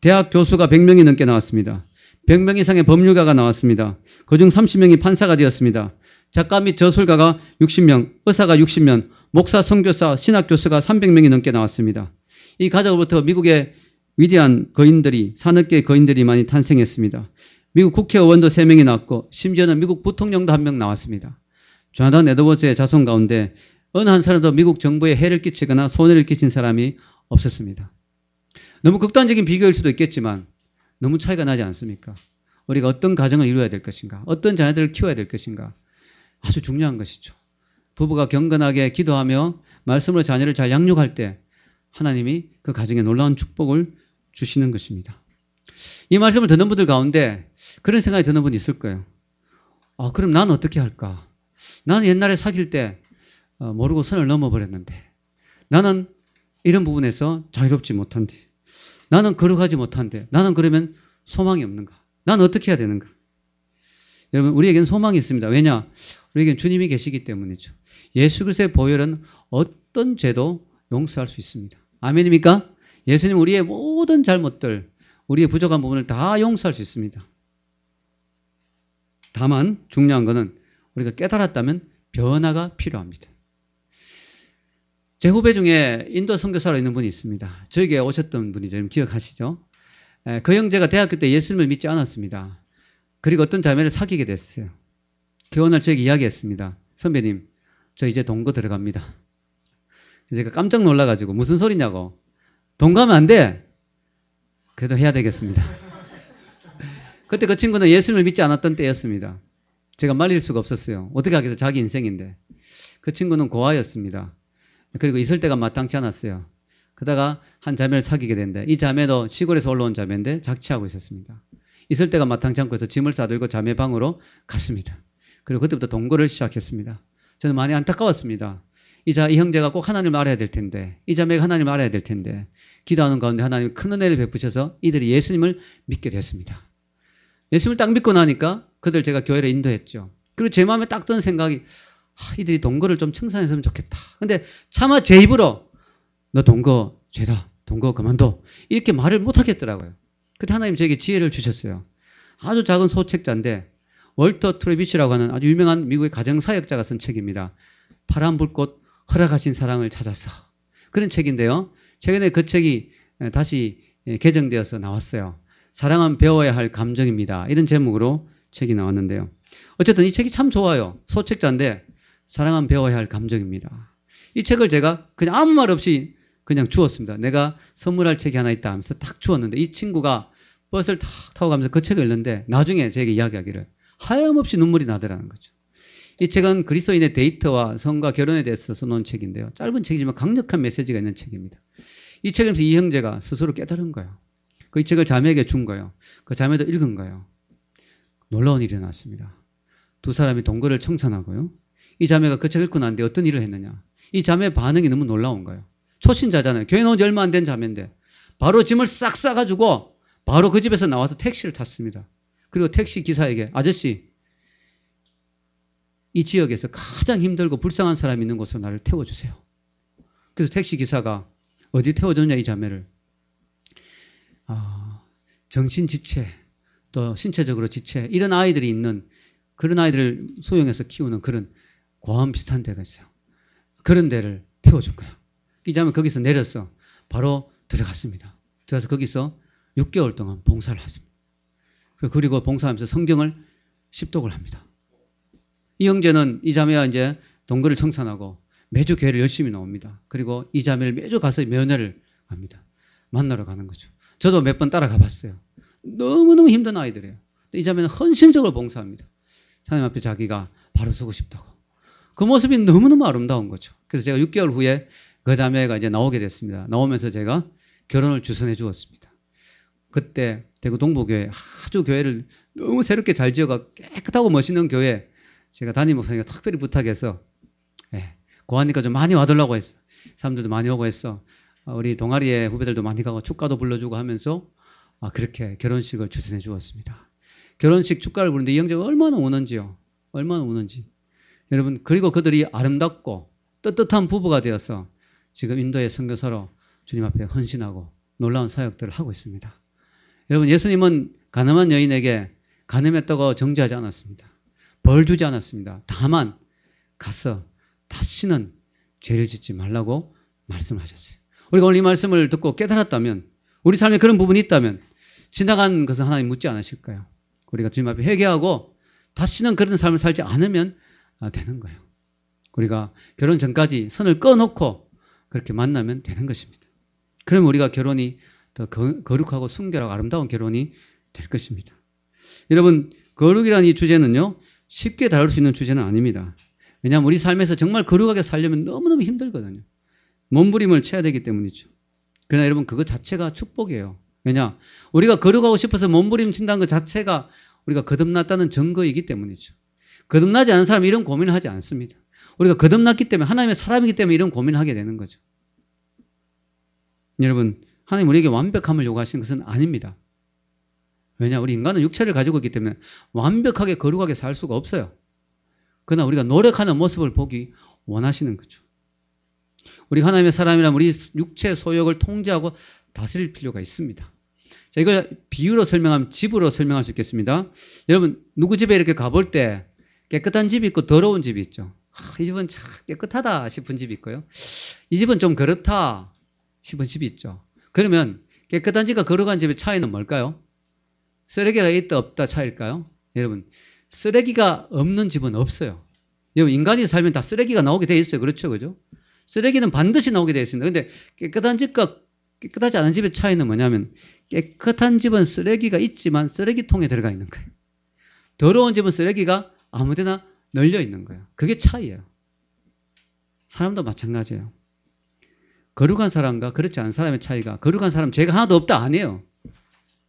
대학 교수가 100명이 넘게 나왔습니다. 100명 이상의 법률가가 나왔습니다. 그중 30명이 판사가 되었습니다. 작가 및 저술가가 60명, 의사가 60명, 목사, 선교사, 신학교수가 300명이 넘게 나왔습니다. 이 가족으로부터 미국의 위대한 거인들이, 산업계의 거인들이 많이 탄생했습니다. 미국 국회의원도 3명이 나왔고 심지어는 미국 부통령도 1명 나왔습니다. 조나단 에드워즈의 자손 가운데 어느 한 사람도 미국 정부에 해를 끼치거나 손해를 끼친 사람이 없었습니다. 너무 극단적인 비교일 수도 있겠지만 너무 차이가 나지 않습니까? 우리가 어떤 가정을 이루어야 될 것인가, 어떤 자녀들을 키워야 될 것인가, 아주 중요한 것이죠. 부부가 경건하게 기도하며 말씀으로 자녀를 잘 양육할 때 하나님이 그 가정에 놀라운 축복을 주시는 것입니다. 이 말씀을 듣는 분들 가운데 그런 생각이 드는 분이 있을 거예요. 그럼 나는 어떻게 할까? 나는 옛날에 사귈 때 모르고 선을 넘어버렸는데, 나는 이런 부분에서 자유롭지 못한데, 나는 거룩하지 못한데, 나는 그러면 소망이 없는가? 나는 어떻게 해야 되는가? 여러분, 우리에게는 소망이 있습니다. 왜냐? 우리에게는 주님이 계시기 때문이죠. 예수 그리스도의 보혈은 어떤 죄도 용서할 수 있습니다. 아멘입니까? 예수님 우리의 모든 잘못들, 우리의 부족한 부분을 다 용서할 수 있습니다. 다만 중요한 것은 우리가 깨달았다면 변화가 필요합니다. 제 후배 중에 인도 선교사로 있는 분이 있습니다. 저에게 오셨던 분이죠. 여러분 기억하시죠? 그 형제가 대학교 때 예수님을 믿지 않았습니다. 그리고 어떤 자매를 사귀게 됐어요. 그 어느 날 저에게 이야기했습니다. 선배님, 저 이제 동거 들어갑니다. 제가 깜짝 놀라가지고 무슨 소리냐고. 동거하면 안 돼. 그래도 해야 되겠습니다. 그때 그 친구는 예수님을 믿지 않았던 때였습니다. 제가 말릴 수가 없었어요. 어떻게 하겠어요? 자기 인생인데. 그 친구는 고아였습니다. 그리고 있을 때가 마땅치 않았어요. 그러다가 한 자매를 사귀게 됐는데, 이 자매도 시골에서 올라온 자매인데 작치하고 있었습니다. 있을 때가 마땅치 않고 해서 짐을 싸들고 자매 방으로 갔습니다. 그리고 그때부터 동거를 시작했습니다. 저는 많이 안타까웠습니다. 이 형제가 꼭 하나님을 알아야 될 텐데, 이 자매가 하나님을 알아야 될 텐데, 기도하는 가운데 하나님이 큰 은혜를 베푸셔서 이들이 예수님을 믿게 됐습니다. 예수님을 딱 믿고 나니까 그들 제가 교회를 인도했죠. 그리고 제 마음에 딱 드는 생각이, 이들이 동거를 좀 청산했으면 좋겠다. 근데 차마 제 입으로 너 동거 죄다, 동거 그만둬, 이렇게 말을 못 하겠더라고요. 그때 하나님 저에게 지혜를 주셨어요. 아주 작은 소책자인데 월터 트레비시라고 하는 아주 유명한 미국의 가정사역자가 쓴 책입니다. 파란 불꽃 허락하신 사랑을 찾아서, 그런 책인데요. 최근에 그 책이 다시 개정되어서 나왔어요. 사랑하면 배워야 할 감정입니다. 이런 제목으로 책이 나왔는데요. 어쨌든 이 책이 참 좋아요. 소책자인데 사랑하면 배워야 할 감정입니다. 이 책을 제가 그냥 아무 말 없이 그냥 주었습니다. 내가 선물할 책이 하나 있다 하면서 딱 주었는데 이 친구가 버스를 탁 타고 가면서 그 책을 읽는데 나중에 제게 이야기하기를 하염없이 눈물이 나더라는 거죠. 이 책은 그리스도인의 데이트와 성과 결혼에 대해서 써놓은 책인데요. 짧은 책이지만 강력한 메시지가 있는 책입니다. 이 책을 보면서 이 형제가 스스로 깨달은 거예요. 그 이 책을 자매에게 준 거예요. 그 자매도 읽은 거예요. 놀라운 일이 일어났습니다. 두 사람이 동거를 청산하고요. 이 자매가 그 책을 읽고 난 뒤에 어떤 일을 했느냐. 이 자매의 반응이 너무 놀라운 거예요. 초신자잖아요. 교회 나온 지 얼마 안 된 자매인데 바로 짐을 싹 싸가지고 바로 그 집에서 나와서 택시를 탔습니다. 그리고 택시 기사에게 아저씨 이 지역에서 가장 힘들고 불쌍한 사람이 있는 곳으로 나를 태워주세요. 그래서 택시 기사가 어디 태워줬냐 이 자매를 정신지체 또 신체적으로 지체 이런 아이들이 있는 그런 아이들을 수용해서 키우는 그런 고아원 비슷한 데가 있어요. 그런 데를 태워준 거예요. 이 자매 거기서 내려서 바로 들어갔습니다. 들어가서 거기서 6개월 동안 봉사를 하십니다. 그리고 봉사하면서 성경을 십독을 합니다. 이 형제는 이 자매와 이제 동거를 청산하고 매주 교회를 열심히 나옵니다. 그리고 이 자매를 매주 가서 면회를 합니다. 만나러 가는 거죠. 저도 몇 번 따라가 봤어요. 너무너무 힘든 아이들이에요. 이 자매는 헌신적으로 봉사합니다. 하나님 앞에 자기가 바로 서고 싶다고. 그 모습이 너무너무 아름다운 거죠. 그래서 제가 6개월 후에 그 자매가 이제 나오게 됐습니다. 나오면서 제가 결혼을 주선해 주었습니다. 그때 대구 동부교회 아주 교회를 너무 새롭게 잘 지어가 깨끗하고 멋있는 교회 제가 담임 목사님과 특별히 부탁해서 고하니까 좀 많이 와달라고 했어. 사람들도 많이 오고 했어. 우리 동아리의 후배들도 많이 가고 축가도 불러주고 하면서 그렇게 결혼식을 주선해 주었습니다. 결혼식 축가를 부르는데 이 형제가 얼마나 우는지요. 얼마나 우는지. 여러분 그리고 그들이 아름답고 떳떳한 부부가 되어서 지금 인도의 선교사로 주님 앞에 헌신하고 놀라운 사역들을 하고 있습니다. 여러분 예수님은 가늠한 여인에게 가늠했다고 정죄하지 않았습니다. 벌 주지 않았습니다. 다만 가서 다시는 죄를 짓지 말라고 말씀하셨어요. 우리가 오늘 이 말씀을 듣고 깨달았다면 우리 삶에 그런 부분이 있다면 지나간 것은 하나님 묻지 않으실까요? 우리가 주님 앞에 회개하고 다시는 그런 삶을 살지 않으면 되는 거예요. 우리가 결혼 전까지 선을 꺼놓고 그렇게 만나면 되는 것입니다. 그러면 우리가 결혼이 더 거룩하고 순결하고 아름다운 결혼이 될 것입니다. 여러분 거룩이라는 이 주제는요 쉽게 다룰 수 있는 주제는 아닙니다. 왜냐하면 우리 삶에서 정말 거룩하게 살려면 너무너무 힘들거든요. 몸부림을 쳐야 되기 때문이죠. 그러나 여러분 그것 자체가 축복이에요. 왜냐? 우리가 거룩하고 싶어서 몸부림 친다는 것 자체가 우리가 거듭났다는 증거이기 때문이죠. 거듭나지 않은 사람은 이런 고민을 하지 않습니다. 우리가 거듭났기 때문에 하나님의 사람이기 때문에 이런 고민을 하게 되는 거죠. 여러분 하나님 우리에게 완벽함을 요구하시는 것은 아닙니다. 왜냐? 우리 인간은 육체를 가지고 있기 때문에 완벽하게 거룩하게 살 수가 없어요. 그러나 우리가 노력하는 모습을 보기 원하시는 거죠. 우리 하나님의 사람이라면 우리 육체 소욕을 통제하고 다스릴 필요가 있습니다. 자, 이걸 비유로 설명하면 집으로 설명할 수 있겠습니다. 여러분 누구 집에 이렇게 가볼 때 깨끗한 집이 있고 더러운 집이 있죠. 이 집은 참 깨끗하다 싶은 집이 있고요. 이 집은 좀 그렇다 싶은 집이 있죠. 그러면 깨끗한 집과 거룩한 집의 차이는 뭘까요? 쓰레기가 있다 없다 차이일까요? 여러분 쓰레기가 없는 집은 없어요. 여러분 인간이 살면 다 쓰레기가 나오게 돼 있어요. 그렇죠? 그죠? 쓰레기는 반드시 나오게 되어 있습니다. 그런데 깨끗한 집과 깨끗하지 않은 집의 차이는 뭐냐면 깨끗한 집은 쓰레기가 있지만 쓰레기통에 들어가 있는 거예요. 더러운 집은 쓰레기가 아무데나 널려 있는 거예요. 그게 차이예요. 사람도 마찬가지예요. 거룩한 사람과 그렇지 않은 사람의 차이가 거룩한 사람 죄가 하나도 없다 아니에요.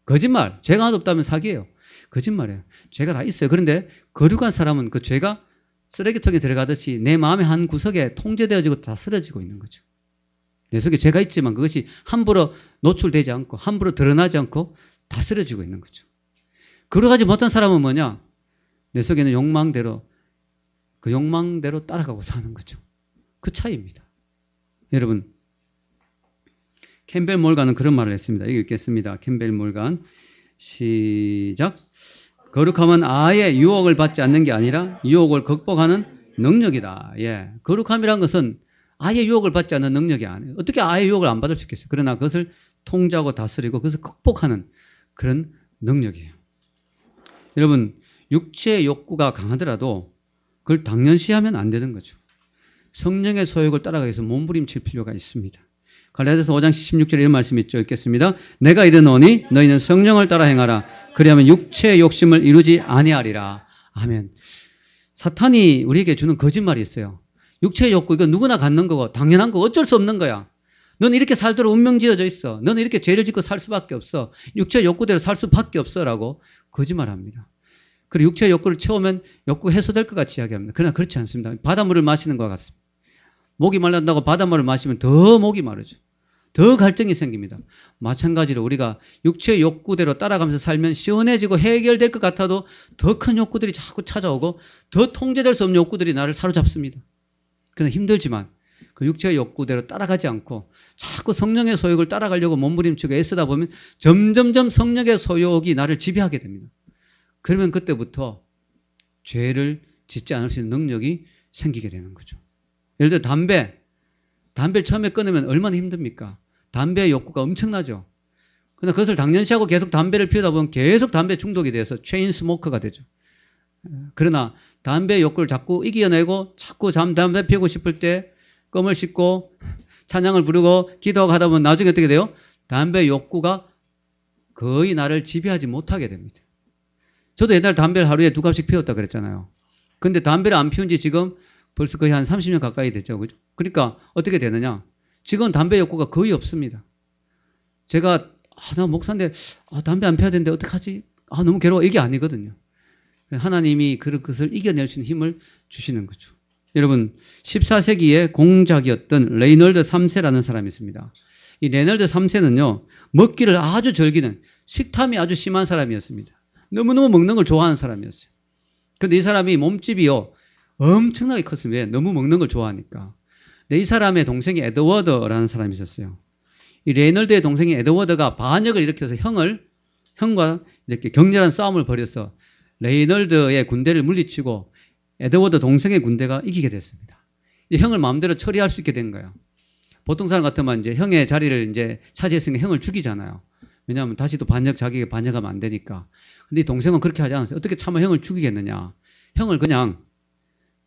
거짓말. 죄가 하나도 없다면 사기예요. 거짓말이에요. 죄가 다 있어요. 그런데 거룩한 사람은 그 죄가 쓰레기통에 들어가듯이 내 마음의 한 구석에 통제되어지고 다 쓰러지고 있는 거죠. 내 속에 죄가 있지만 그것이 함부로 노출되지 않고 함부로 드러나지 않고 다 쓰러지고 있는 거죠. 거룩하지 못한 사람은 뭐냐? 내 속에는 욕망대로 그 욕망대로 따라가고 사는 거죠. 그 차이입니다. 여러분 캠벨 몰간은 그런 말을 했습니다. 이거 읽겠습니다. 캠벨 몰간 시작. 거룩함은 아예 유혹을 받지 않는 게 아니라 유혹을 극복하는 능력이다. 예, 거룩함이란 것은 아예 유혹을 받지 않는 능력이 아니에요. 어떻게 아예 유혹을 안 받을 수 있겠어요? 그러나 그것을 통제하고 다스리고 그것을 극복하는 그런 능력이에요. 여러분, 육체의 욕구가 강하더라도 그걸 당연시하면 안 되는 거죠. 성령의 소욕을 따라가기 위해서 몸부림칠 필요가 있습니다. 갈라디아서 5장 16절에 이런 말씀이 있죠. 읽겠습니다. 내가 이르노니 너희는 성령을 따라 행하라. 그리하면 육체의 욕심을 이루지 아니하리라. 아멘. 사탄이 우리에게 주는 거짓말이 있어요. 육체의 욕구, 이거 누구나 갖는 거고 당연한 거, 어쩔 수 없는 거야. 너는 이렇게 살도록 운명 지어져 있어. 너는 이렇게 죄를 짓고 살 수밖에 없어. 육체의 욕구대로 살 수밖에 없어라고 거짓말합니다. 그리고 육체의 욕구를 채우면 욕구 해소될 것 같이 이야기합니다. 그러나 그렇지 않습니다. 바닷물을 마시는 것 같습니다. 목이 말란다고 바닷물을 마시면 더 목이 마르죠. 더 갈증이 생깁니다. 마찬가지로 우리가 육체의 욕구대로 따라가면서 살면 시원해지고 해결될 것 같아도 더 큰 욕구들이 자꾸 찾아오고 더 통제될 수 없는 욕구들이 나를 사로잡습니다. 그러나 힘들지만 그 육체의 욕구대로 따라가지 않고 자꾸 성령의 소욕을 따라가려고 몸부림치고 애쓰다 보면 점점점 성령의 소욕이 나를 지배하게 됩니다. 그러면 그때부터 죄를 짓지 않을 수 있는 능력이 생기게 되는 거죠. 예를 들어 담배를 처음에 끊으면 얼마나 힘듭니까? 담배의 욕구가 엄청나죠. 그러나 그것을 당연시하고 계속 담배를 피우다 보면 계속 담배 중독이 돼서 체인 스모커가 되죠. 그러나 담배의 욕구를 자꾸 이겨내고 자꾸 담배 피우고 싶을 때 껌을 씹고 찬양을 부르고 기도하고 하다 보면 나중에 어떻게 돼요? 담배의 욕구가 거의 나를 지배하지 못하게 됩니다. 저도 옛날 담배를 하루에 2갑씩 피웠다 그랬잖아요. 근데 담배를 안 피운 지 지금 벌써 거의 한 30년 가까이 됐죠. 그죠? 그러니까 어떻게 되느냐? 지금 담배 욕구가 거의 없습니다. 제가 나 목사인데 담배 안 피워야 되는데 어떡하지? 너무 괴로워. 이게 아니거든요. 하나님이 그것을 이겨낼 수 있는 힘을 주시는 거죠. 여러분, 14세기의 공작이었던 레이널드 3세라는 사람이 있습니다. 이 레이널드 3세는요, 먹기를 아주 즐기는 식탐이 아주 심한 사람이었습니다. 너무너무 먹는 걸 좋아하는 사람이었어요. 근데 이 사람이 몸집이요, 엄청나게 컸습니다. 왜? 너무 먹는 걸 좋아하니까. 근데 이 사람의 동생이 에드워드라는 사람이 있었어요. 이 레이널드의 동생이 에드워드가 반역을 일으켜서 형과 이렇게 격렬한 싸움을 벌여서 레이널드의 군대를 물리치고 에드워드 동생의 군대가 이기게 됐습니다. 이 형을 마음대로 처리할 수 있게 된 거예요. 보통 사람 같으면 이제 형의 자리를 이제 차지했으니까 형을 죽이잖아요. 왜냐하면 다시 또 자기에게 반역하면 안 되니까. 근데 이 동생은 그렇게 하지 않았어요. 어떻게 차마 형을 죽이겠느냐. 형을 그냥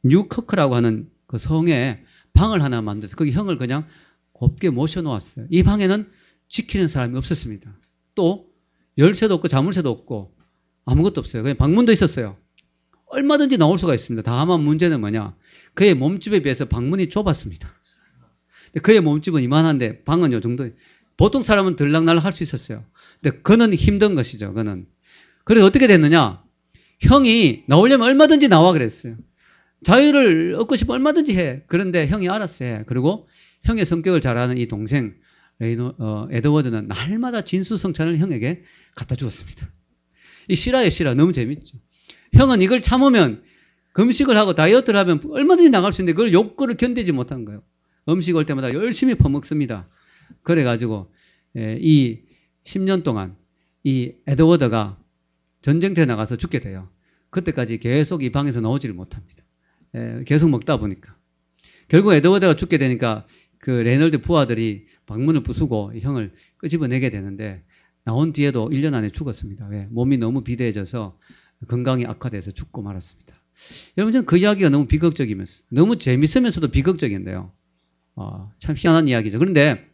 뉴커크라고 하는 그 성에 방을 하나 만들어서 거기 형을 그냥 곱게 모셔놓았어요. 이 방에는 지키는 사람이 없었습니다. 또 열쇠도 없고 자물쇠도 없고 아무것도 없어요. 그냥 방문도 있었어요. 얼마든지 나올 수가 있습니다. 다만 문제는 뭐냐. 그의 몸집에 비해서 방문이 좁았습니다. 근데 그의 몸집은 이만한데 방은 요 정도. 보통 사람은 들락날락 할 수 있었어요. 근데 그는 힘든 것이죠. 그는. 그래서 어떻게 됐느냐. 형이 나오려면 얼마든지 나와 그랬어요. 자유를 얻고 싶으면 얼마든지 해. 그런데 형이 알았어 해. 그리고 형의 성격을 잘 아는 이 동생 에드워드는 날마다 진수성찬을 형에게 갖다 주었습니다. 이 실화예요, 실화. 너무 재밌죠. 형은 이걸 참으면 금식을 하고 다이어트를 하면 얼마든지 나갈 수 있는데 그걸 욕구를 견디지 못한 거예요. 음식 올 때마다 열심히 퍼먹습니다. 그래가지고 이 10년 동안 이 에드워드가 전쟁터에 나가서 죽게 돼요. 그때까지 계속 이 방에서 나오지를 못합니다. 계속 먹다 보니까. 결국 에드워드가 죽게 되니까 그 레널드 부하들이 방문을 부수고 형을 끄집어내게 되는데 나온 뒤에도 1년 안에 죽었습니다. 왜? 몸이 너무 비대해져서 건강이 악화돼서 죽고 말았습니다. 여러분, 저는 그 이야기가 너무 비극적이면서 너무 재밌으면서도 비극적인데요. 참 희한한 이야기죠. 그런데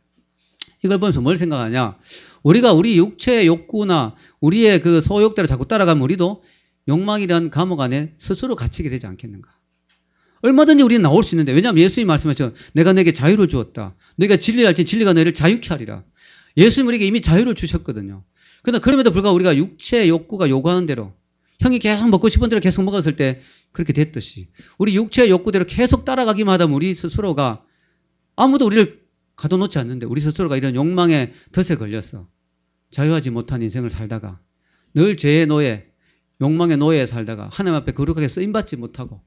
이걸 보면서 뭘 생각하냐? 우리가 우리 육체의 욕구나 우리의 그 소욕대로 자꾸 따라가면 우리도 욕망이란 감옥 안에 스스로 갇히게 되지 않겠는가? 얼마든지 우리는 나올 수 있는데, 왜냐하면 예수님이 말씀하셨죠. 내가 내게 자유를 주었다. 너희가 진리를 알지 진리가 너희를 자유케 하리라. 예수님 우리에게 이미 자유를 주셨거든요. 그러나 그럼에도 불구하고 우리가 육체의 욕구가 요구하는 대로, 형이 계속 먹고 싶은 대로 계속 먹었을 때 그렇게 됐듯이 우리 육체의 욕구대로 계속 따라가기만 하다 보면 우리 스스로가 아무도 우리를 가둬놓지 않는데 우리 스스로가 이런 욕망의 덫에 걸려서 자유하지 못한 인생을 살다가 늘 죄의 노예, 욕망의 노예에 살다가 하나님 앞에 거룩하게 쓰임받지 못하고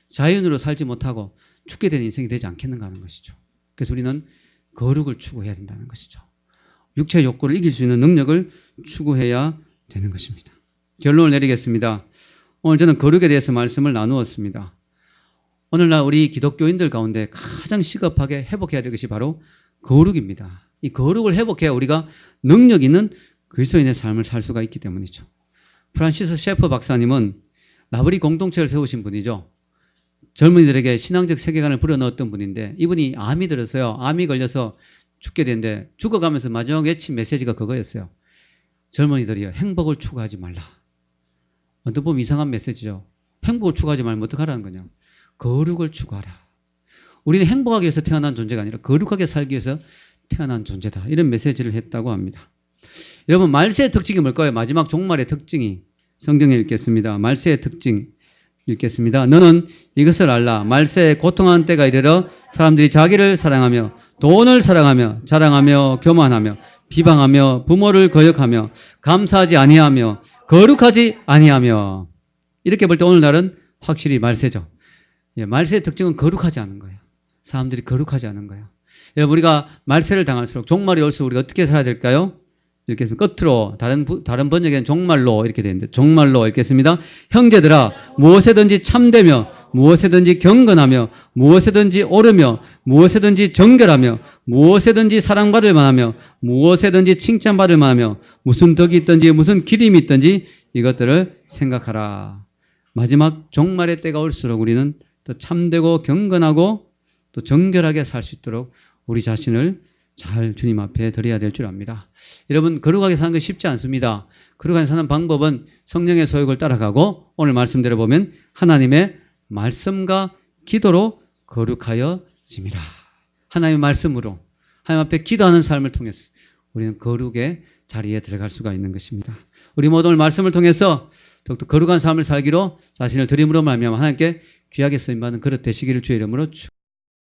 자연으로 살지 못하고 죽게 되는 인생이 되지 않겠는가 하는 것이죠. 그래서 우리는 거룩을 추구해야 된다는 것이죠. 육체의 욕구를 이길 수 있는 능력을 추구해야 되는 것입니다. 결론을 내리겠습니다. 오늘 저는 거룩에 대해서 말씀을 나누었습니다. 오늘날 우리 기독교인들 가운데 가장 시급하게 회복해야 될 것이 바로 거룩입니다. 이 거룩을 회복해야 우리가 능력 있는 그리스도인의 삶을 살 수가 있기 때문이죠. 프란시스 셰퍼 박사님은 나부리 공동체를 세우신 분이죠. 젊은이들에게 신앙적 세계관을 불어넣었던 분인데 이분이 암이 들었어요. 암이 걸려서 죽게 됐는데 죽어가면서 마지막 외친 메시지가 그거였어요. 젊은이들이요, 행복을 추구하지 말라. 어떤 보면 이상한 메시지죠. 행복을 추구하지 말면 어떡하라는 거냐. 거룩을 추구하라. 우리는 행복하기 위해서 태어난 존재가 아니라 거룩하게 살기 위해서 태어난 존재다. 이런 메시지를 했다고 합니다. 여러분, 말세의 특징이 뭘까요? 마지막 종말의 특징이 성경에 읽겠습니다. 말세의 특징 읽겠습니다. 너는 이것을 알라. 말세에 고통하는 때가 이르러 사람들이 자기를 사랑하며 돈을 사랑하며 자랑하며 교만하며 비방하며 부모를 거역하며 감사하지 아니하며 거룩하지 아니하며. 이렇게 볼 때 오늘날은 확실히 말세죠. 말세의 특징은 거룩하지 않은 거예요. 사람들이 거룩하지 않은 거예요. 여러분, 우리가 말세를 당할수록 종말이 올수록 우리가 어떻게 살아야 될까요? 읽겠습니다. 끝으로 다른 번역에는 종말로 이렇게 되는데 종말로 읽겠습니다. 형제들아, 무엇에든지 참되며 무엇에든지 경건하며 무엇에든지 옳으며 무엇에든지 정결하며 무엇에든지 사랑받을 만하며 무엇에든지 칭찬받을 만하며 무슨 덕이 있든지 무슨 기림이 있든지 이것들을 생각하라. 마지막 종말의 때가 올수록 우리는 더 참되고 경건하고 또 정결하게 살 수 있도록 우리 자신을 잘 주님 앞에 드려야 될 줄 압니다. 여러분, 거룩하게 사는 건 쉽지 않습니다. 거룩하게 사는 방법은 성령의 소욕을 따라가고 오늘 말씀대로 보면 하나님의 말씀과 기도로 거룩하여짐이라. 하나님의 말씀으로 하나님 앞에 기도하는 삶을 통해서 우리는 거룩의 자리에 들어갈 수가 있는 것입니다. 우리 모두 오늘 말씀을 통해서 더욱더 거룩한 삶을 살기로 자신을 드림으로 말미암아 하나님께 귀하게 쓰임받는 그릇 되시기를 주의 이름으로